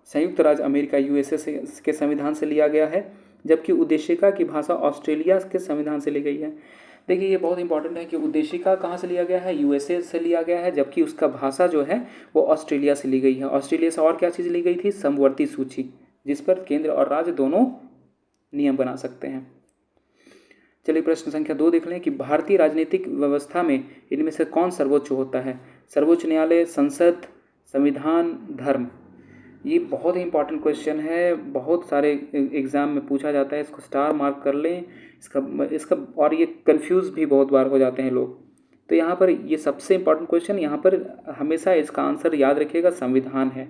संयुक्त राज्य अमेरिका यूएसए के संविधान से लिया गया है, जबकि उद्देशिका की भाषा ऑस्ट्रेलिया के संविधान से ली गई है। देखिए ये बहुत इंपॉर्टेंट है कि उद्देशिका कहाँ से लिया गया है? यूएसए से लिया गया है, जबकि उसका भाषा जो है वो ऑस्ट्रेलिया से ली गई है। ऑस्ट्रेलिया से और क्या चीज़ ली गई थी? समवर्ती सूची, जिस पर केंद्र और राज्य दोनों नियम बना सकते हैं। चलिए प्रश्न संख्या 2 देख लें कि भारतीय राजनीतिक व्यवस्था में इनमें से कौन सर्वोच्च होता है? सर्वोच्च न्यायालय, संसद, संविधान, धर्म। ये बहुत ही इंपॉर्टेंट क्वेश्चन है, बहुत सारे एग्जाम में पूछा जाता है, इसको स्टार मार्क कर लें। इसका और ये कंफ्यूज भी बहुत बार हो जाते हैं लोग। तो यहाँ पर ये सबसे इंपॉर्टेंट क्वेश्चन, यहाँ पर हमेशा इसका आंसर याद रखिएगा, संविधान है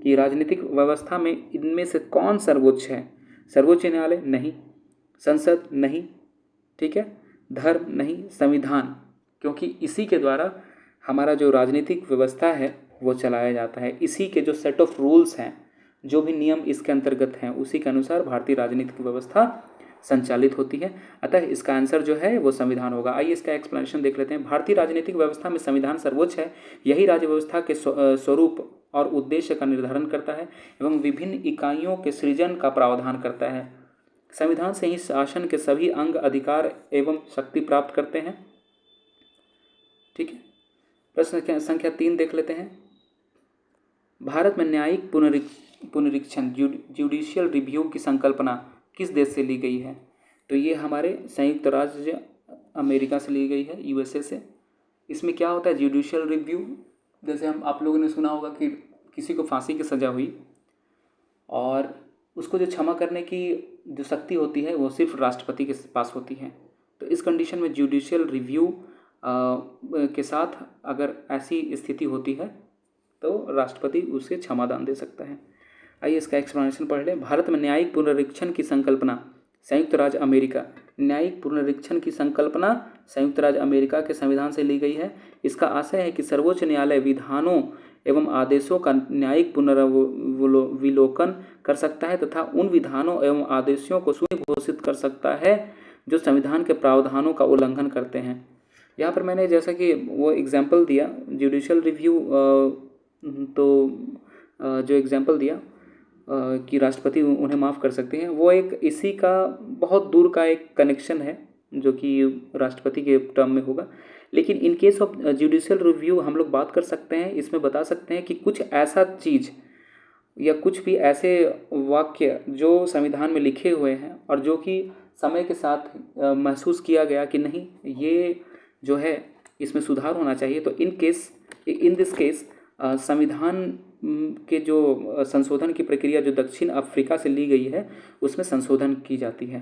कि राजनीतिक व्यवस्था में इनमें से कौन सर्वोच्च है? सर्वोच्च न्यायालय नहीं, संसद नहीं, ठीक है, धर्म नहीं, संविधान, क्योंकि इसी के द्वारा हमारा जो राजनीतिक व्यवस्था है वो चलाया जाता है। इसी के जो सेट ऑफ रूल्स हैं, जो भी नियम इसके अंतर्गत हैं, उसी के अनुसार भारतीय राजनीतिक व्यवस्था संचालित होती है। अतः इसका आंसर जो है वो संविधान होगा। आइए इसका एक्सप्लेनेशन देख लेते हैं। भारतीय राजनीतिक व्यवस्था में संविधान सर्वोच्च है। यही राज्य व्यवस्था के स्वरूप और उद्देश्य का निर्धारण करता है एवं विभिन्न इकाइयों के सृजन का प्रावधान करता है। संविधान से ही शासन के सभी अंग अधिकार एवं शक्ति प्राप्त करते हैं। ठीक है, प्रश्न संख्या 3 देख लेते हैं। भारत में न्यायिक पुनरीक्षण जुडिशियल रिव्यू की संकल्पना किस देश से ली गई है? तो ये हमारे संयुक्त राज्य अमेरिका से ली गई है, यूएसए से। इसमें क्या होता है? जुडिशियल रिव्यू, जैसे आप लोगों ने सुना होगा कि किसी को फांसी की सज़ा हुई और उसको जो क्षमा करने की जो शक्ति होती है वो सिर्फ राष्ट्रपति के पास होती है। तो इस कंडीशन में जुडिशियल रिव्यू के साथ अगर ऐसी स्थिति होती है तो राष्ट्रपति उसे क्षमादान दे सकता है। आइए इसका एक्सप्लेनेशन पढ़ लें। भारत में न्यायिक पुनरीक्षण की संकल्पना संयुक्त राज्य अमेरिका, न्यायिक पुनरीक्षण की संकल्पना संयुक्त राज्य अमेरिका के संविधान से ली गई है। इसका आशय है कि सर्वोच्च न्यायालय विधानों एवं आदेशों का न्यायिक पुनर्विलोकन कर सकता है तथा उन विधानों एवं आदेशों को शून्य घोषित कर सकता है जो संविधान के प्रावधानों का उल्लंघन करते हैं। यहाँ पर मैंने जैसा कि वो एग्जाम्पल दिया जुडिशियल रिव्यू, तो जो एग्जाम्पल दिया कि राष्ट्रपति उन्हें माफ़ कर सकते हैं, वो एक इसी का बहुत दूर का एक कनेक्शन है जो कि राष्ट्रपति के टर्म में होगा। लेकिन in case of judicial review हम लोग बात कर सकते हैं, इसमें बता सकते हैं कि कुछ ऐसा चीज़ या कुछ भी ऐसे वाक्य जो संविधान में लिखे हुए हैं और जो कि समय के साथ महसूस किया गया कि नहीं ये जो है इसमें सुधार होना चाहिए, तो इन दिस केस संविधान के जो संशोधन की प्रक्रिया जो दक्षिण अफ्रीका से ली गई है उसमें संशोधन की जाती है।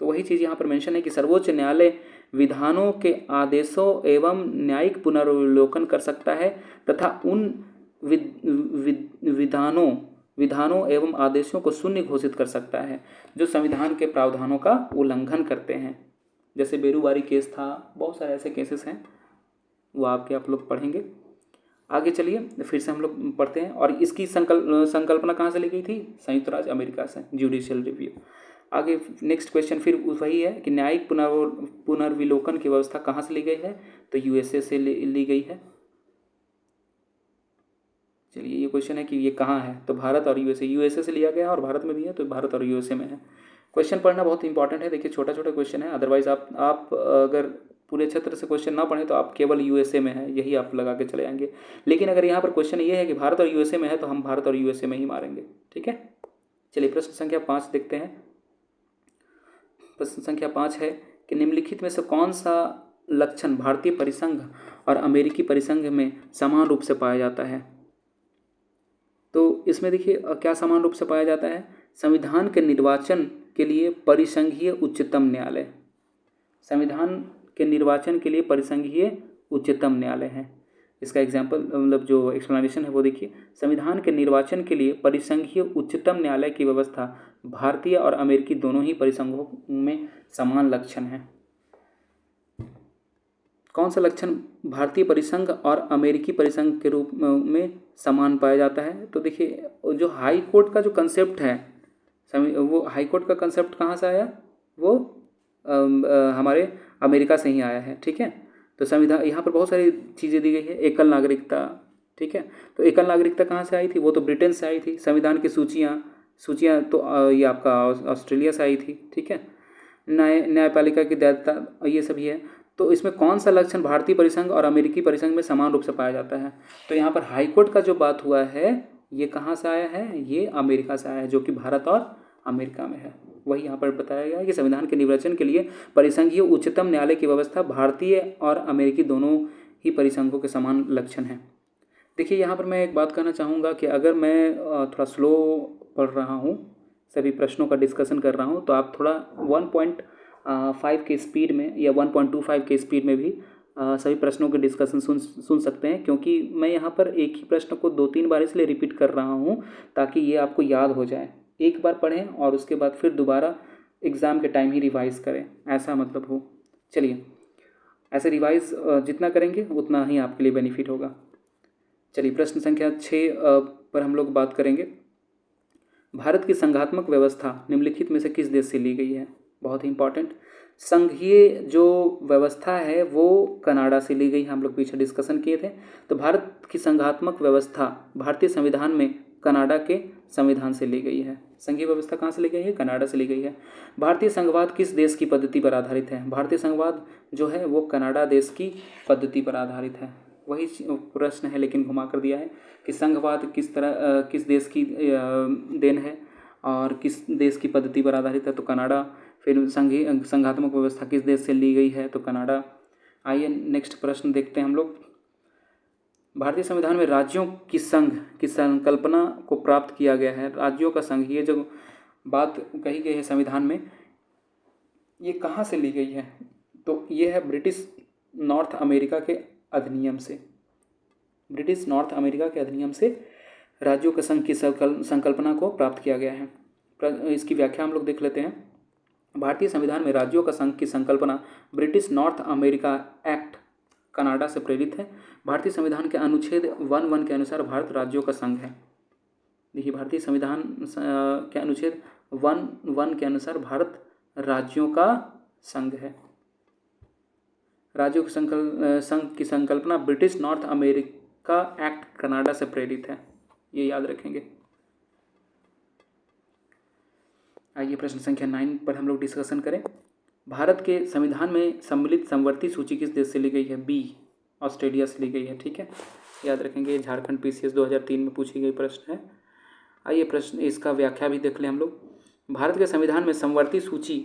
तो वही चीज़ यहाँ पर मेंशन है कि सर्वोच्च न्यायालय विधानों के आदेशों एवं न्यायिक पुनर्विलोकन कर सकता है तथा उन विधानों एवं आदेशों को शून्य घोषित कर सकता है जो संविधान के प्रावधानों का उल्लंघन करते हैं। जैसे बेरूबारी केस था, बहुत सारे ऐसे केसेस हैं वो आप लोग पढ़ेंगे। आगे चलिए फिर से हम लोग पढ़ते हैं। और इसकी संकल्पना कहाँ से ली गई थी? संयुक्त राज्य अमेरिका से, जुडिशियल रिव्यू। आगे नेक्स्ट क्वेश्चन फिर वही है कि न्यायिक पुनर्विलोकन की व्यवस्था कहाँ से ली गई है? तो यूएसए से ली गई है। चलिए ये क्वेश्चन है कि ये कहाँ है, तो भारत और यूएसए से लिया गया है और भारत में भी है, तो भारत और यूएसए में है। क्वेश्चन पढ़ना बहुत इंपॉर्टेंट है। देखिए छोटा छोटा क्वेश्चन है, अदरवाइज आप अगर पूरे क्षेत्र से क्वेश्चन ना पढ़ें तो आप केवल यूएसए में है यही आप लगा के चले जाएंगे। लेकिन अगर यहाँ पर क्वेश्चन ये है कि भारत और यूएसए में है तो हम भारत और यूएसए में ही मारेंगे। ठीक है, चलिए प्रश्न संख्या 5 देखते हैं। प्रश्न संख्या 5 है कि निम्नलिखित में से कौन सा लक्षण भारतीय परिसंघ और अमेरिकी परिसंघ में समान रूप से पाया जाता है? तो इसमें देखिए क्या समान रूप से पाया जाता है? संविधान के निर्वाचन के लिए परिसंघीय उच्चतम न्यायालय, संविधान के निर्वाचन के लिए परिसंघीय उच्चतम न्यायालय है। इसका एग्जाम्पल मतलब जो एक्सप्लेनेशन है वो देखिए, संविधान के निर्वाचन के लिए परिसंघीय उच्चतम न्यायालय की व्यवस्था भारतीय और अमेरिकी दोनों ही परिसंघों में समान लक्षण है। कौन सा लक्षण भारतीय परिसंघ और अमेरिकी परिसंघ के रूप में समान पाया जाता है? तो देखिए जो हाई कोर्ट का जो कंसेप्ट है, वो हाई कोर्ट का कंसेप्ट कहाँ से आया? वो हमारे अमेरिका से ही आया है। ठीक है, तो संविधान यहाँ पर बहुत सारी चीज़ें दी गई है। एकल नागरिकता, ठीक है, तो एकल नागरिकता कहाँ से आई थी? वो तो ब्रिटेन से आई थी। संविधान की सूचियाँ तो ये आपका ऑस्ट्रेलिया से आई थी। ठीक है, न्यायपालिका की दायित्व ये सभी है। तो इसमें कौन सा लक्षण भारतीय परिसंघ और अमेरिकी परिसंघ में समान रूप से पाया जाता है? तो यहाँ पर हाईकोर्ट का जो बात हुआ है ये कहाँ से आया है? ये अमेरिका से आया है, जो कि भारत और अमेरिका में है। वही यहाँ पर बताया गया है कि संविधान के निर्वाचन के लिए परिसंघीय उच्चतम न्यायालय की व्यवस्था भारतीय और अमेरिकी दोनों ही परिसंघों के समान लक्षण है। देखिए यहाँ पर मैं एक बात कहना चाहूँगा कि अगर मैं थोड़ा स्लो पढ़ रहा हूँ, सभी प्रश्नों का डिस्कशन कर रहा हूँ, तो आप थोड़ा 1.5 के स्पीड में या 1.25 के स्पीड में भी सभी प्रश्नों के डिस्कशन सुन सकते हैं, क्योंकि मैं यहाँ पर एक ही प्रश्न को 2-3 बार इसलिए रिपीट कर रहा हूँ ताकि ये आपको याद हो जाए। एक बार पढ़ें और उसके बाद फिर दोबारा एग्ज़ाम के टाइम ही रिवाइज़ करें, ऐसा मतलब हो। चलिए ऐसे रिवाइज़ जितना करेंगे उतना ही आपके लिए बेनिफिट होगा। चलिए प्रश्न संख्या 6 पर हम लोग बात करेंगे। भारत की संघात्मक व्यवस्था निम्नलिखित में से किस देश से ली गई है? बहुत ही इंपॉर्टेंट। संघीय जो व्यवस्था है वो कनाडा से ली गई है, हम लोग पीछे डिस्कशन किए थे। तो भारत की संघात्मक व्यवस्था भारतीय संविधान में कनाडा के संविधान से ली गई है। संघीय व्यवस्था कहाँ से ली गई है? कनाडा से ली गई है। भारतीय संघवाद किस देश की पद्धति पर आधारित है? भारतीय संघवाद जो है वो कनाडा देश की पद्धति पर आधारित है। वही प्रश्न है लेकिन घुमा कर दिया है कि संघवाद किस देश की देन है और किस देश की पद्धति पर आधारित है? तो कनाडा। फिर संघात्मक व्यवस्था किस देश से ली गई है? तो कनाडा। आइए नेक्स्ट प्रश्न देखते हैं हम लोग। भारतीय संविधान में राज्यों की संघ की संकल्पना को प्राप्त किया गया है। राज्यों का संघ, ये जो बात कही गई है संविधान में, ये कहाँ से ली गई है? तो ये है ब्रिटिश नॉर्थ अमेरिका के अधिनियम से। ब्रिटिश नॉर्थ अमेरिका के अधिनियम से राज्यों के संघ की संकल्पना को प्राप्त किया गया है। इसकी व्याख्या हम लोग देख लेते हैं। भारतीय संविधान में राज्यों का संघ की संकल्पना British north America act Canada से प्रेरित है। भारतीय संविधान के अनुच्छेद 1.1 के अनुसार भारत राज्यों का संघ है। देखिए भारतीय संविधान के अनुच्छेद 1.1 के अनुसार भारत राज्यों का संघ है। राज्यों के संघ की संकल्पना British north America act Canada से प्रेरित है, ये याद रखेंगे। आइए प्रश्न संख्या 9 पर हम लोग डिस्कशन करें। भारत के संविधान में सम्मिलित समवर्ती सूची किस देश से ली गई है? बी, ऑस्ट्रेलिया से ली गई है। ठीक है, याद रखेंगे। झारखंड PCS 2003 में पूछी गई प्रश्न है। आइए प्रश्न इसका व्याख्या भी देख लें हम लोग। भारत के संविधान में समवर्ती सूची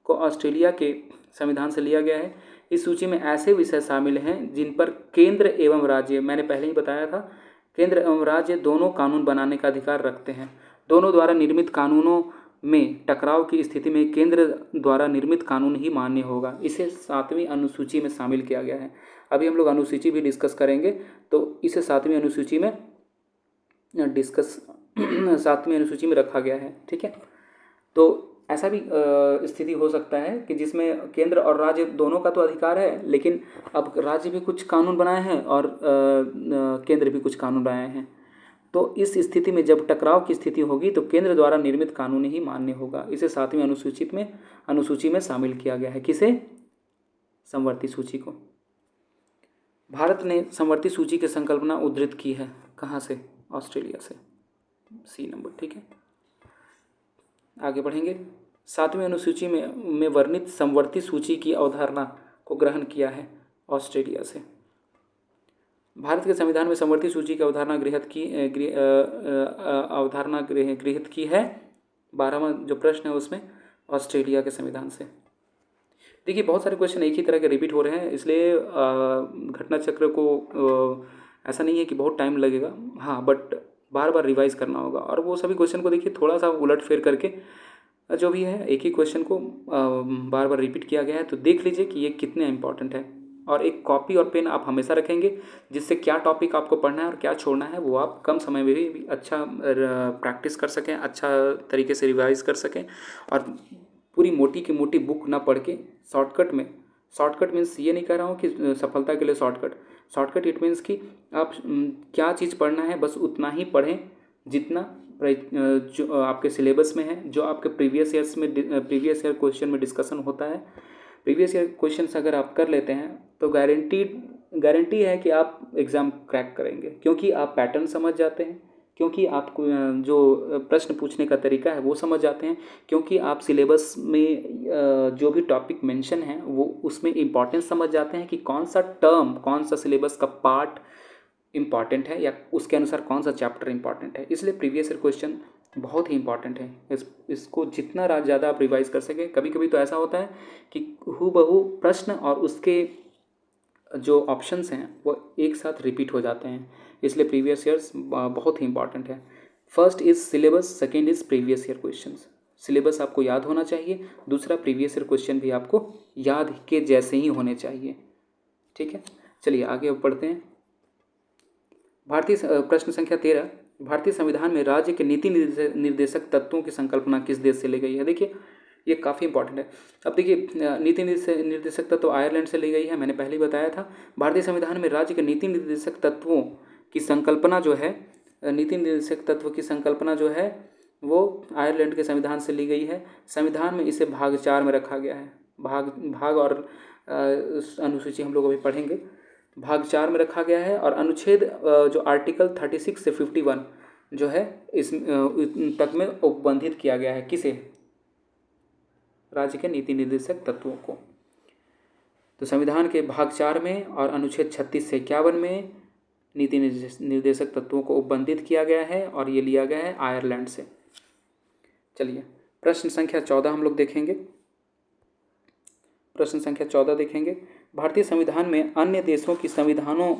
को ऑस्ट्रेलिया के संविधान से लिया गया है। इस सूची में ऐसे विषय शामिल हैं जिन पर केंद्र एवं राज्य, मैंने पहले ही बताया था, केंद्र एवं राज्य दोनों कानून बनाने का अधिकार रखते हैं। दोनों द्वारा निर्मित कानूनों में टकराव की स्थिति में केंद्र द्वारा निर्मित कानून ही मान्य होगा। इसे 7वीं अनुसूची में शामिल किया गया है। अभी हम लोग अनुसूची भी डिस्कस करेंगे, तो इसे 7वीं अनुसूची में 7वीं अनुसूची में रखा गया है। ठीक है, तो ऐसा भी स्थिति हो सकता है कि जिसमें केंद्र और राज्य दोनों का तो अधिकार है, लेकिन अब राज्य भी कुछ कानून बनाए हैं और केंद्र भी कुछ कानून बनाए हैं। तो इस स्थिति में जब टकराव की स्थिति होगी तो केंद्र द्वारा निर्मित कानून ही मान्य होगा। इसे 7वीं अनुसूची में शामिल किया गया है। किसे? समवर्ती सूची को। भारत ने समवर्ती सूची की संकल्पना उद्धृत की है। कहाँ से? ऑस्ट्रेलिया से। सी नंबर, ठीक है। आगे बढ़ेंगे। 7वीं अनुसूची में वर्णित समवर्ती सूची की अवधारणा को ग्रहण किया है ऑस्ट्रेलिया से। भारत के संविधान में समवर्ती सूची की अवधारणा गृहीत की है। 12वां जो प्रश्न है उसमें ऑस्ट्रेलिया के संविधान से। देखिए बहुत सारे क्वेश्चन एक ही तरह के रिपीट हो रहे हैं, इसलिए घटना चक्र को ऐसा नहीं है कि बहुत टाइम लगेगा, हाँ, बट बार बार रिवाइज करना होगा। और वो सभी क्वेश्चन को देखिए थोड़ा सा उलट फेर करके जो भी है एक ही क्वेश्चन को बार बार रिपीट किया गया है, तो देख लीजिए कि ये कितने इंपॉर्टेंट है। और एक कॉपी और पेन आप हमेशा रखेंगे, जिससे क्या टॉपिक आपको पढ़ना है और क्या छोड़ना है वो आप कम समय में भी अच्छा प्रैक्टिस कर सकें, अच्छा तरीके से रिवाइज कर सकें, और पूरी मोटी की मोटी बुक ना पढ़ के शॉर्टकट मीन्स ये नहीं कह रहा हूँ कि सफलता के लिए शॉर्टकट इट मीन्स कि आप क्या चीज़ पढ़ना है बस उतना ही पढ़ें जितना जो आपके सिलेबस में है, जो आपके प्रीवियस ईयर क्वेश्चन में डिस्कशन होता है। प्रीवियस ईयर क्वेश्चन अगर आप कर लेते हैं तो गारंटी है कि आप एग्ज़ाम क्रैक करेंगे, क्योंकि आप पैटर्न समझ जाते हैं, क्योंकि आपको जो प्रश्न पूछने का तरीका है वो समझ जाते हैं, क्योंकि आप सिलेबस में जो भी टॉपिक मेंशन है वो उसमें इम्पॉर्टेंस समझ जाते हैं कि कौन सा टर्म, कौन सा सिलेबस का पार्ट इम्पॉर्टेंट है या उसके अनुसार कौन सा चैप्टर इम्पॉर्टेंट है। इसलिए प्रीवियस ईयर क्वेश्चन बहुत ही इंपॉर्टेंट है। इसको जितना ज़्यादा आप रिवाइज कर सकें। कभी कभी तो ऐसा होता है कि हूबहू प्रश्न और उसके जो ऑप्शंस हैं वो एक साथ रिपीट हो जाते हैं, इसलिए प्रीवियस ईयर्स बहुत ही इंपॉर्टेंट है। First is syllabus, second is previous year questions. Syllabus आपको याद होना चाहिए, दूसरा प्रीवियस ईयर क्वेश्चन भी आपको याद के जैसे ही होने चाहिए, ठीक है। चलिए आगे बढ़ते हैं। प्रश्न संख्या 13, भारतीय संविधान में राज्य के नीति निर्देशक तत्वों की संकल्पना किस देश से ली गई है? देखिए ये काफ़ी इंपॉर्टेंट है। अब देखिए नीति निर्देशक तत्व आयरलैंड से ली गई है, मैंने पहले ही बताया था। भारतीय संविधान में राज्य के नीति निर्देशक तत्वों की संकल्पना जो है, नीति निर्देशक तत्व की संकल्पना जो है वो आयरलैंड के संविधान से ली गई है। संविधान में इसे भाग 4 में रखा गया है। भाग और अनुसूची हम लोग अभी पढ़ेंगे। भाग 4 में रखा गया है, और अनुच्छेद जो आर्टिकल 36 से 51 जो है इस तक में उपबंधित किया गया है। किसे? राज्य के नीति निर्देशक तत्वों को। तो संविधान के भाग 4 में और अनुच्छेद 36 से 51 में नीति निर्देशक तत्वों को उपबंधित किया गया है, और ये लिया गया है आयरलैंड से। चलिए प्रश्न संख्या 14 हम लोग देखेंगे। प्रश्न संख्या 14 देखेंगे। भारतीय संविधान में अन्य देशों की संविधानों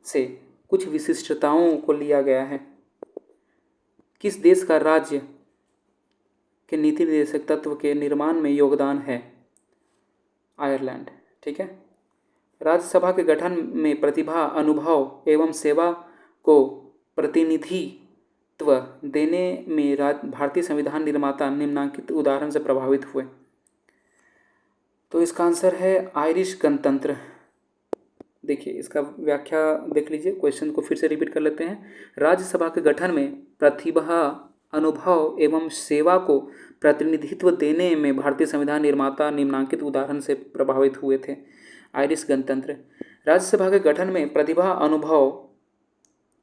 से कुछ विशिष्टताओं को लिया गया है। किस देश का राज्य के नीति निर्देशक तत्व के निर्माण में योगदान है? आयरलैंड, ठीक है। राज्यसभा के गठन में प्रतिभा, अनुभव एवं सेवा को प्रतिनिधित्व देने में भारतीय संविधान निर्माता निम्नलिखित उदाहरण से प्रभावित हुए। तो इसका आंसर है आयरिश गणतंत्र। देखिए इसका व्याख्या देख लीजिए, क्वेश्चन को फिर से रिपीट कर लेते हैं। राज्यसभा के गठन में प्रतिभा, अनुभव एवं सेवा को प्रतिनिधित्व देने में भारतीय संविधान निर्माता निम्नलिखित उदाहरण से प्रभावित हुए थे। आयरिश गणतंत्र। राज्यसभा के गठन में प्रतिभा, अनुभव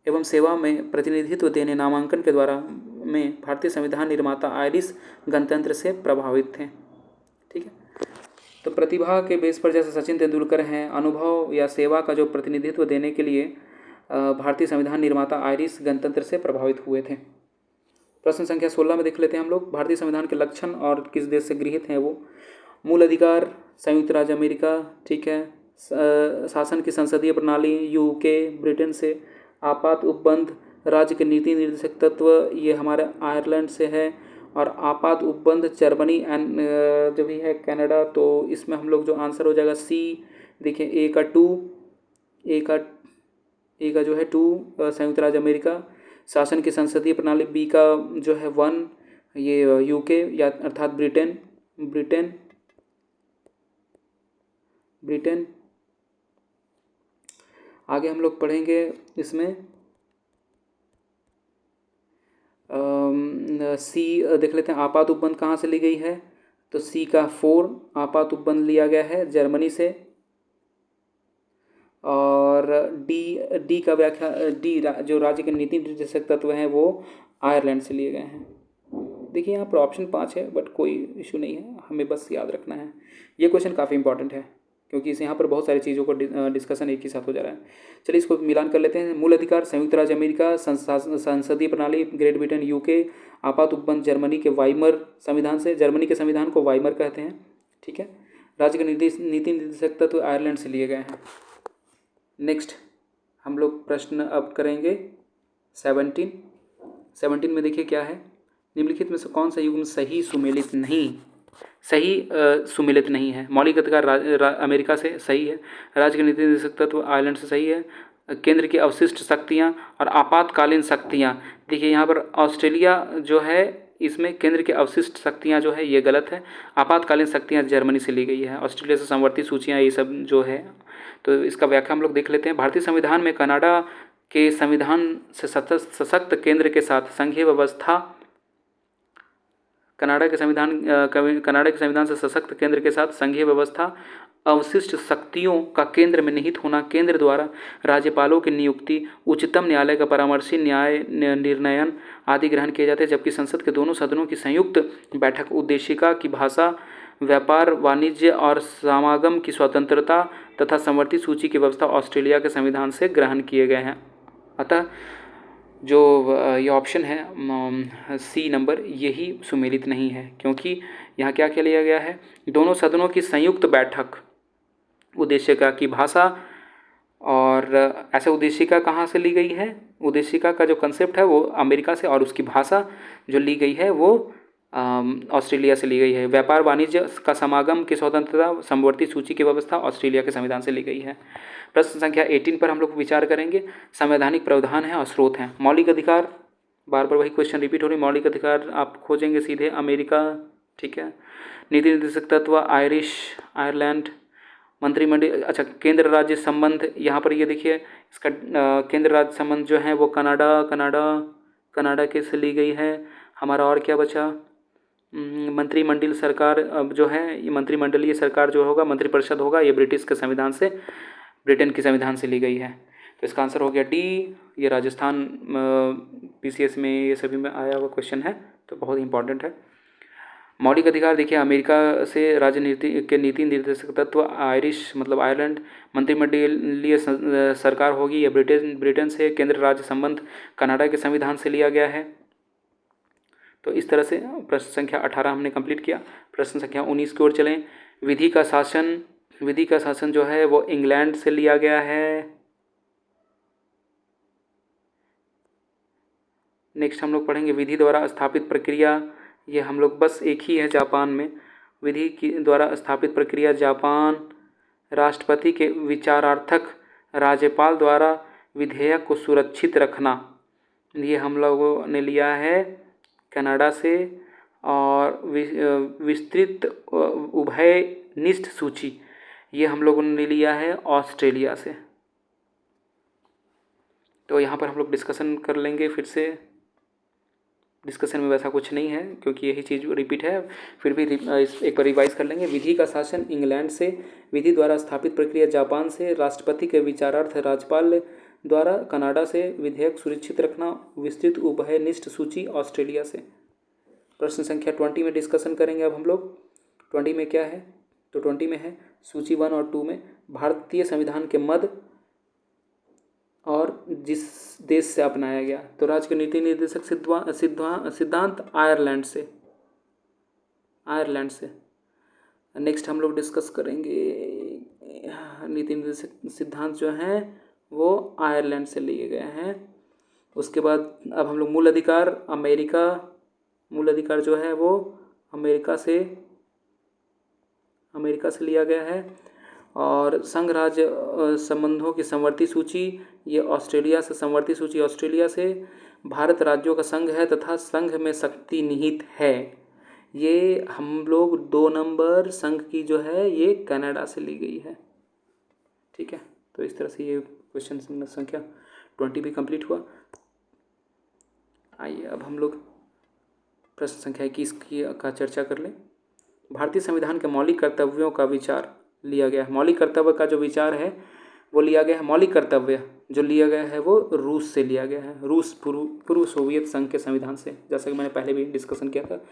एवं सेवा में प्रतिनिधित्व देने नामांकन के द्वारा में भारतीय संविधान निर्माता आयरिश गणतंत्र से प्रभावित थे, ठीक है। तो प्रतिभा के बेस पर जैसे सचिन तेंदुलकर हैं, अनुभव या सेवा का जो प्रतिनिधित्व देने के लिए भारतीय संविधान निर्माता आयरिश गणतंत्र से प्रभावित हुए थे। प्रश्न संख्या 16 में देख लेते हैं हम लोग। भारतीय संविधान के लक्षण और किस देश से गृहीत हैं वो? मूल अधिकार संयुक्त राज्य अमेरिका, ठीक है। शासन की संसदीय प्रणाली यूके ब्रिटेन से। आपात उपबंध राज्य के नीति निर्देशक तत्व ये हमारे आयरलैंड से है। और आपात उपबंध जर्मनी एंड जो भी है कनाडा। तो इसमें हम लोग जो आंसर हो जाएगा सी। देखिए ए का जो है 2 संयुक्त राज्य अमेरिका। शासन की संसदीय प्रणाली बी का जो है 1 ये यूके या अर्थात ब्रिटेन ब्रिटेन ब्रिटेन। आगे हम लोग पढ़ेंगे इसमें सी देख लेते हैं, आपात उपबंध कहाँ से ली गई है। तो सी का 4 आपात उपबंध लिया गया है जर्मनी से। और डी डी का व्याख्या डी जो राज्य के नीति निर्देशक तत्व हैं वो आयरलैंड से लिए गए हैं। देखिए यहाँ पर ऑप्शन 5 है, बट कोई इशू नहीं है, हमें बस याद रखना है। ये क्वेश्चन काफ़ी इंपॉर्टेंट है क्योंकि इस यहाँ पर बहुत सारी चीज़ों को डिस्कशन एक ही साथ हो जा रहा है। चलिए इसको मिलान कर लेते हैं। मूल अधिकार संयुक्त राज्य अमेरिका, संसदीय प्रणाली ग्रेट ब्रिटेन यूके, आपात उपबंध जर्मनी के वाइमर संविधान से, जर्मनी के संविधान को वाइमर कहते हैं, ठीक है। राज्य के नीति निर्देशक तत्व आयरलैंड से लिए गए हैं। नेक्स्ट हम लोग प्रश्न अब करेंगे 17 में। देखिए क्या है, निम्नलिखित में से कौन सा युग्म सही सुमेलित नहीं है। मौलिक अधिकार अमेरिका से सही है, राज्य के नीति निर्देशक तत्व आयरलैंड से सही है, केंद्र की अवशिष्ट शक्तियाँ और आपातकालीन शक्तियाँ। देखिए यहाँ पर ऑस्ट्रेलिया जो है इसमें केंद्र की अवशिष्ट शक्तियाँ जो है ये गलत है, आपातकालीन शक्तियाँ जर्मनी से ली गई है। ऑस्ट्रेलिया से समवर्ती सूचियाँ ये सब जो है, तो इसका व्याख्या हम लोग देख लेते हैं। भारतीय संविधान में कनाडा के संविधान से सशक्त केंद्र के साथ संघीय व्यवस्था, कनाडा के संविधान से सशक्त केंद्र के साथ संघीय व्यवस्था, अवशिष्ट शक्तियों का केंद्र में निहित होना, केंद्र द्वारा राज्यपालों की नियुक्ति, उच्चतम न्यायालय का परामर्शी न्याय निर्णयन आदि ग्रहण किए जाते हैं। जबकि संसद के दोनों सदनों की संयुक्त बैठक, उद्देशिका की भाषा, व्यापार वाणिज्य और समागम की स्वतंत्रता तथा समवर्ती सूची की व्यवस्था ऑस्ट्रेलिया के संविधान से ग्रहण किए गए हैं। अतः जो ये ऑप्शन है सी नंबर, यही सुमेलित नहीं है, क्योंकि यहाँ क्या क्या लिया गया है, दोनों सदनों की संयुक्त बैठक, उद्देशिका की भाषा, और ऐसे उद्देशिका कहाँ से ली गई है, उद्देशिका का जो कंसेप्ट है वो अमेरिका से, और उसकी भाषा जो ली गई है वो ऑस्ट्रेलिया से ली गई है। व्यापार वाणिज्य का समागम की स्वतंत्रता, समवर्ती सूची की व्यवस्था ऑस्ट्रेलिया के संविधान से ली गई है। प्रश्न संख्या 18 पर हम लोग विचार करेंगे। संवैधानिक प्रावधान है और स्रोत हैं। मौलिक अधिकार, बार बार वही क्वेश्चन रिपीट हो रही। मौलिक अधिकार आप खोजेंगे सीधे अमेरिका, ठीक है। नीति निर्देशक तत्व आयरलैंड, मंत्रिमंडल, अच्छा केंद्र राज्य संबंध, यहाँ पर ये देखिए इसका केंद्र राज्य संबंध जो है वो कनाडा के से ली गई है। हमारा और क्या बचा, मंत्रिमंडल सरकार जो है, ये मंत्रिमंडलीय सरकार जो होगा, मंत्रिपरिषद होगा, ये ब्रिटेन के संविधान से ली गई है। तो इसका आंसर हो गया डी। ये राजस्थान पीसीएस में ये सभी में आया हुआ क्वेश्चन है, तो बहुत इंपॉर्टेंट है। मौलिक अधिकार देखिए अमेरिका से राजनीति के नीति निर्देशक तत्व आयरलैंड, मंत्रिमंडलीय सरकार होगी या ब्रिटेन से, केंद्र राज्य संबंध कनाडा के संविधान से लिया गया है। तो इस तरह से प्रश्न संख्या 18 हमने कंप्लीट किया। प्रश्न संख्या 19 की ओर चलें। विधि का शासन जो है वो इंग्लैंड से लिया गया है। नेक्स्ट हम लोग पढ़ेंगे विधि द्वारा स्थापित प्रक्रिया, ये हम लोग बस एक ही है जापान में। विधि की द्वारा स्थापित प्रक्रिया जापान, राष्ट्रपति के विचारार्थक राज्यपाल द्वारा विधेयक को सुरक्षित रखना, ये हम लोगों ने लिया है कनाडा से। और विस्तृत उभयनिष्ठ सूची, ये हम लोगों ने लिया है ऑस्ट्रेलिया से। तो यहाँ पर हम लोग डिस्कशन कर लेंगे फिर से। डिस्कशन में वैसा कुछ नहीं है क्योंकि यही चीज़ रिपीट है, फिर भी एक बार रिवाइज कर लेंगे। विधि का शासन इंग्लैंड से, विधि द्वारा स्थापित प्रक्रिया जापान से, राष्ट्रपति के विचारार्थ राज्यपाल द्वारा कनाडा से, विधेयक सुरक्षित रखना, विस्तृत उभयनिष्ठ सूची ऑस्ट्रेलिया से। प्रश्न संख्या 20 में डिस्कशन करेंगे अब हम लोग। 20 में क्या है, तो 20 में है सूची 1 और 2 में भारतीय संविधान के मद और जिस देश से अपनाया गया। तो राज्य के नीति निर्देशक सिद्धांत आयरलैंड से। नेक्स्ट हम लोग डिस्कस करेंगे नीति निर्देशक सिद्धांत जो हैं वो आयरलैंड से लिए गए हैं। उसके बाद अब हम लोग मूल अधिकार जो है वो अमेरिका से लिया गया है। और संघ राज्य संबंधों की समवर्ती सूची, ये ऑस्ट्रेलिया से, समवर्ती सूची ऑस्ट्रेलिया से। भारत राज्यों का संघ है तथा संघ में शक्ति निहित है। ये हम लोग 2 नंबर संघ की जो है ये कनाडा से ली गई है। ठीक है, तो इस तरह से ये क्वेश्चन संख्या 20 भी कंप्लीट हुआ। आइए अब हम लोग प्रश्न संख्या 21 का चर्चा कर लें। भारतीय संविधान के मौलिक कर्तव्यों का विचार लिया गया है। मौलिक कर्तव्य का जो विचार है वो लिया गया है, मौलिक कर्तव्य जो लिया गया है वो रूस से लिया गया है। रूस पूर्व सोवियत संघ के संविधान से, जैसा कि मैंने पहले भी डिस्कशन किया था,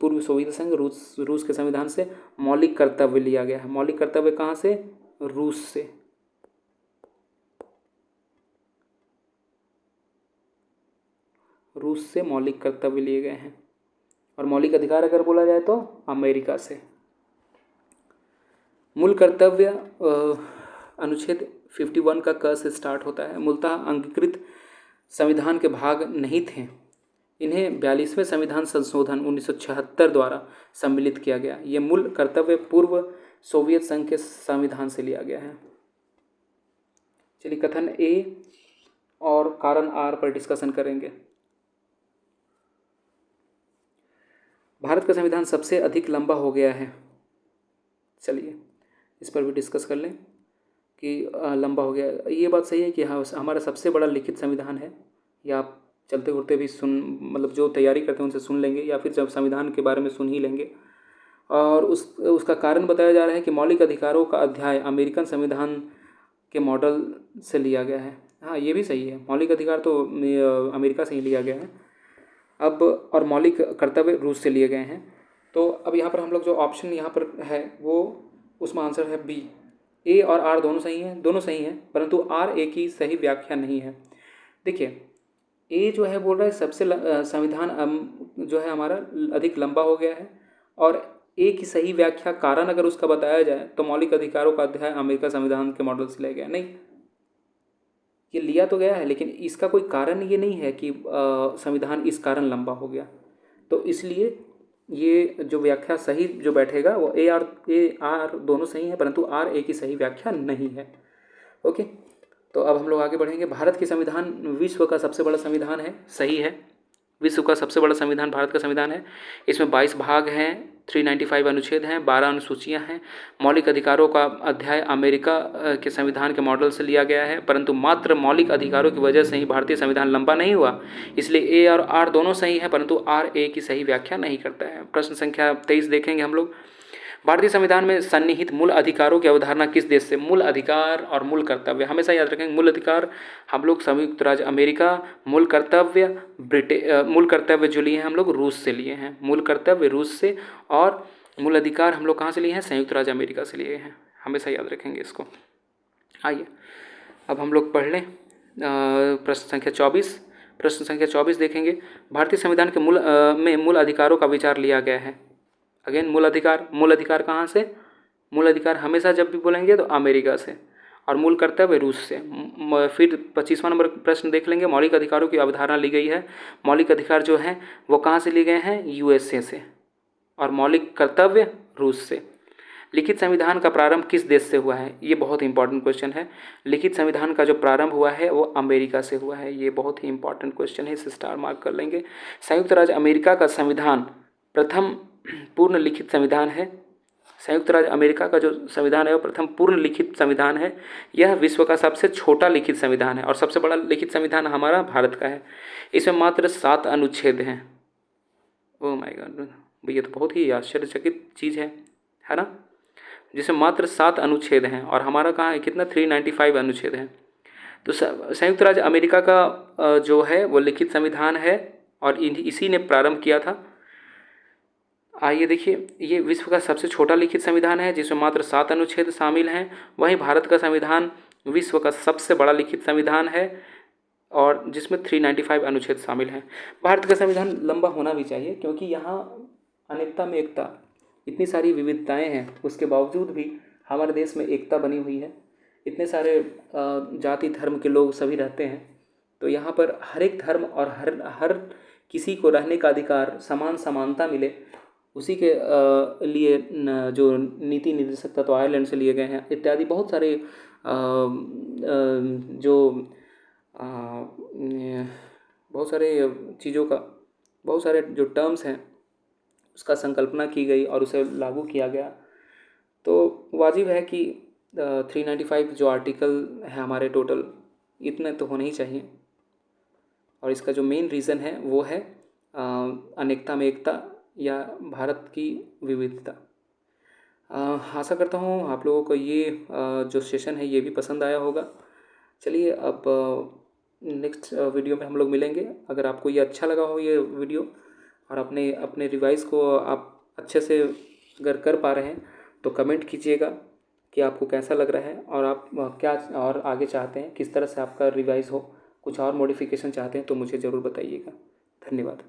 पूर्व सोवियत संघ रूस के संविधान से मौलिक कर्तव्य लिया गया है। मौलिक कर्तव्य कहाँ से? रूस से। रूस से मौलिक कर्तव्य लिए गए हैं। और मौलिक अधिकार अगर बोला जाए तो अमेरिका से। मूल कर्तव्य अनुच्छेद 51 का क से स्टार्ट होता है। मूलतः अंगीकृत संविधान के भाग नहीं थे। इन्हें 42वें संविधान संशोधन 1976 द्वारा सम्मिलित किया गया। ये मूल कर्तव्य पूर्व सोवियत संघ के संविधान से लिया गया है। चलिए कथन ए और कारण आर पर डिस्कशन करेंगे। भारत का संविधान सबसे अधिक लंबा हो गया है। चलिए इस पर भी डिस्कस कर लें कि लंबा हो गया। ये बात सही है कि हाँ हमारा सबसे बड़ा लिखित संविधान है। या आप चलते उड़ते भी मतलब जो तैयारी करते हैं उनसे सुन लेंगे, या फिर जब संविधान के बारे में सुन ही लेंगे। और उसका कारण बताया जा रहा है कि मौलिक अधिकारों का अध्याय अमेरिकन संविधान के मॉडल से लिया गया है। हाँ ये भी सही है, मौलिक अधिकार तो अमेरिका से ही लिया गया है। अब और मौलिक कर्तव्य रूस से लिए गए हैं। तो अब यहाँ पर हम लोग जो ऑप्शन यहाँ पर है वो उसमें आंसर है बी। ए और आर दोनों सही हैं, दोनों सही हैं, परंतु आर ए की सही व्याख्या नहीं है। देखिए ए जो है बोल रहा है सबसे संविधान जो है हमारा अधिक लंबा हो गया है, और ए की सही व्याख्या कारण अगर उसका बताया जाए तो मौलिक अधिकारों का अध्याय अमेरिका संविधान के मॉडल से लिया गया। नहीं, ये लिया तो गया है लेकिन इसका कोई कारण ये नहीं है कि संविधान इस कारण लंबा हो गया। तो इसलिए ये जो व्याख्या सही जो बैठेगा वो ए आर दोनों सही है, परंतु आर ए की सही व्याख्या नहीं है। ओके, तो अब हम लोग आगे बढ़ेंगे। भारत की संविधान विश्व का सबसे बड़ा संविधान है। सही है, विश्व का सबसे बड़ा संविधान भारत का संविधान है। इसमें 22 भाग हैं, 395 अनुच्छेद हैं, 12 अनुसूचियां हैं। मौलिक अधिकारों का अध्याय अमेरिका के संविधान के मॉडल से लिया गया है, परंतु मात्र मौलिक अधिकारों की वजह से ही भारतीय संविधान लंबा नहीं हुआ। इसलिए ए और आर दोनों सही है, परंतु आर ए की सही व्याख्या नहीं करता है। प्रश्न संख्या 23 देखेंगे हम लोग। भारतीय संविधान में सन्निहित मूल अधिकारों की अवधारणा किस देश से? मूल अधिकार और मूल कर्तव्य हमेशा याद रखेंगे। मूल अधिकार हम लोग संयुक्त राज्य अमेरिका, मूल कर्तव्य जो लिए हैं हम लोग रूस से लिए हैं। मूल कर्तव्य रूस से, और मूल अधिकार हम लोग कहाँ से लिए हैं? संयुक्त राज्य अमेरिका से लिए हैं। हमेशा याद रखेंगे इसको। आइए अब हम लोग पढ़ लें प्रश्न संख्या 24। प्रश्न संख्या 24 देखेंगे। भारतीय संविधान के मूल अधिकारों का विचार लिया गया है। अगेन मूल अधिकार कहाँ से? मूल अधिकार हमेशा जब भी बोलेंगे तो अमेरिका से, और मूल कर्तव्य रूस से। फिर 25वां नंबर प्रश्न देख लेंगे। मौलिक अधिकारों की अवधारणा ली गई है। मौलिक अधिकार जो हैं वो कहाँ से लिए गए हैं? यूएसए से। और मौलिक कर्तव्य रूस से। लिखित संविधान का प्रारंभ किस देश से हुआ है? ये बहुत इंपॉर्टेंट क्वेश्चन है। लिखित संविधान का जो प्रारंभ हुआ है वो अमेरिका से हुआ है। ये बहुत ही इंपॉर्टेंट क्वेश्चन है, इसे स्टार मार्क कर लेंगे। संयुक्त राज्य अमेरिका का संविधान प्रथम पूर्ण लिखित संविधान है। संयुक्त राज्य अमेरिका का जो संविधान है वो प्रथम पूर्ण लिखित संविधान है। यह विश्व का सबसे छोटा लिखित संविधान है, और सबसे बड़ा लिखित संविधान हमारा भारत का है। इसमें मात्र 7 अनुच्छेद हैं। ओह माय गॉड, ये तो बहुत ही आश्चर्यचकित चीज़ है ना? जिसमें मात्र 7 अनुच्छेद हैं, और हमारा कहाँ है? कितना? 395 अनुच्छेद हैं। तो संयुक्त राज्य अमेरिका का जो है वो लिखित संविधान है, और इसी ने प्रारंभ किया था। आइए देखिए, ये विश्व का सबसे छोटा लिखित संविधान है जिसमें मात्र 7 अनुच्छेद शामिल हैं। वहीं भारत का संविधान विश्व का सबसे बड़ा लिखित संविधान है, और जिसमें 395 अनुच्छेद शामिल हैं। भारत का संविधान लंबा होना भी चाहिए, क्योंकि यहाँ अनेकता में एकता, इतनी सारी विविधताएं हैं, उसके बावजूद भी हमारे देश में एकता बनी हुई है। इतने सारे जाति धर्म के लोग सभी रहते हैं, तो यहाँ पर हर एक धर्म और हर किसी को रहने का अधिकार, समानता मिले, उसी के लिए जो नीति निर्देशक तत्व आयरलैंड से लिए गए हैं, इत्यादि बहुत सारे बहुत सारे चीज़ों का, बहुत सारे जो टर्म्स हैं उसका संकल्पना की गई और उसे लागू किया गया। तो वाजिब है कि 395 जो आर्टिकल है हमारे टोटल, इतने तो होने ही चाहिए। और इसका जो मेन रीज़न है वो है अनेकता में एकता या भारत की विविधता। आशा करता हूँ आप लोगों को ये जो सेशन है ये भी पसंद आया होगा। चलिए अब नेक्स्ट वीडियो में हम लोग मिलेंगे। अगर आपको ये अच्छा लगा हो ये वीडियो और अपने अपने रिवाइज को आप अच्छे से अगर कर पा रहे हैं तो कमेंट कीजिएगा कि आपको कैसा लग रहा है और आप क्या और आगे चाहते हैं, किस तरह से आपका रिवाइज हो, कुछ और मॉडिफिकेशन चाहते हैं तो मुझे ज़रूर बताइएगा। धन्यवाद।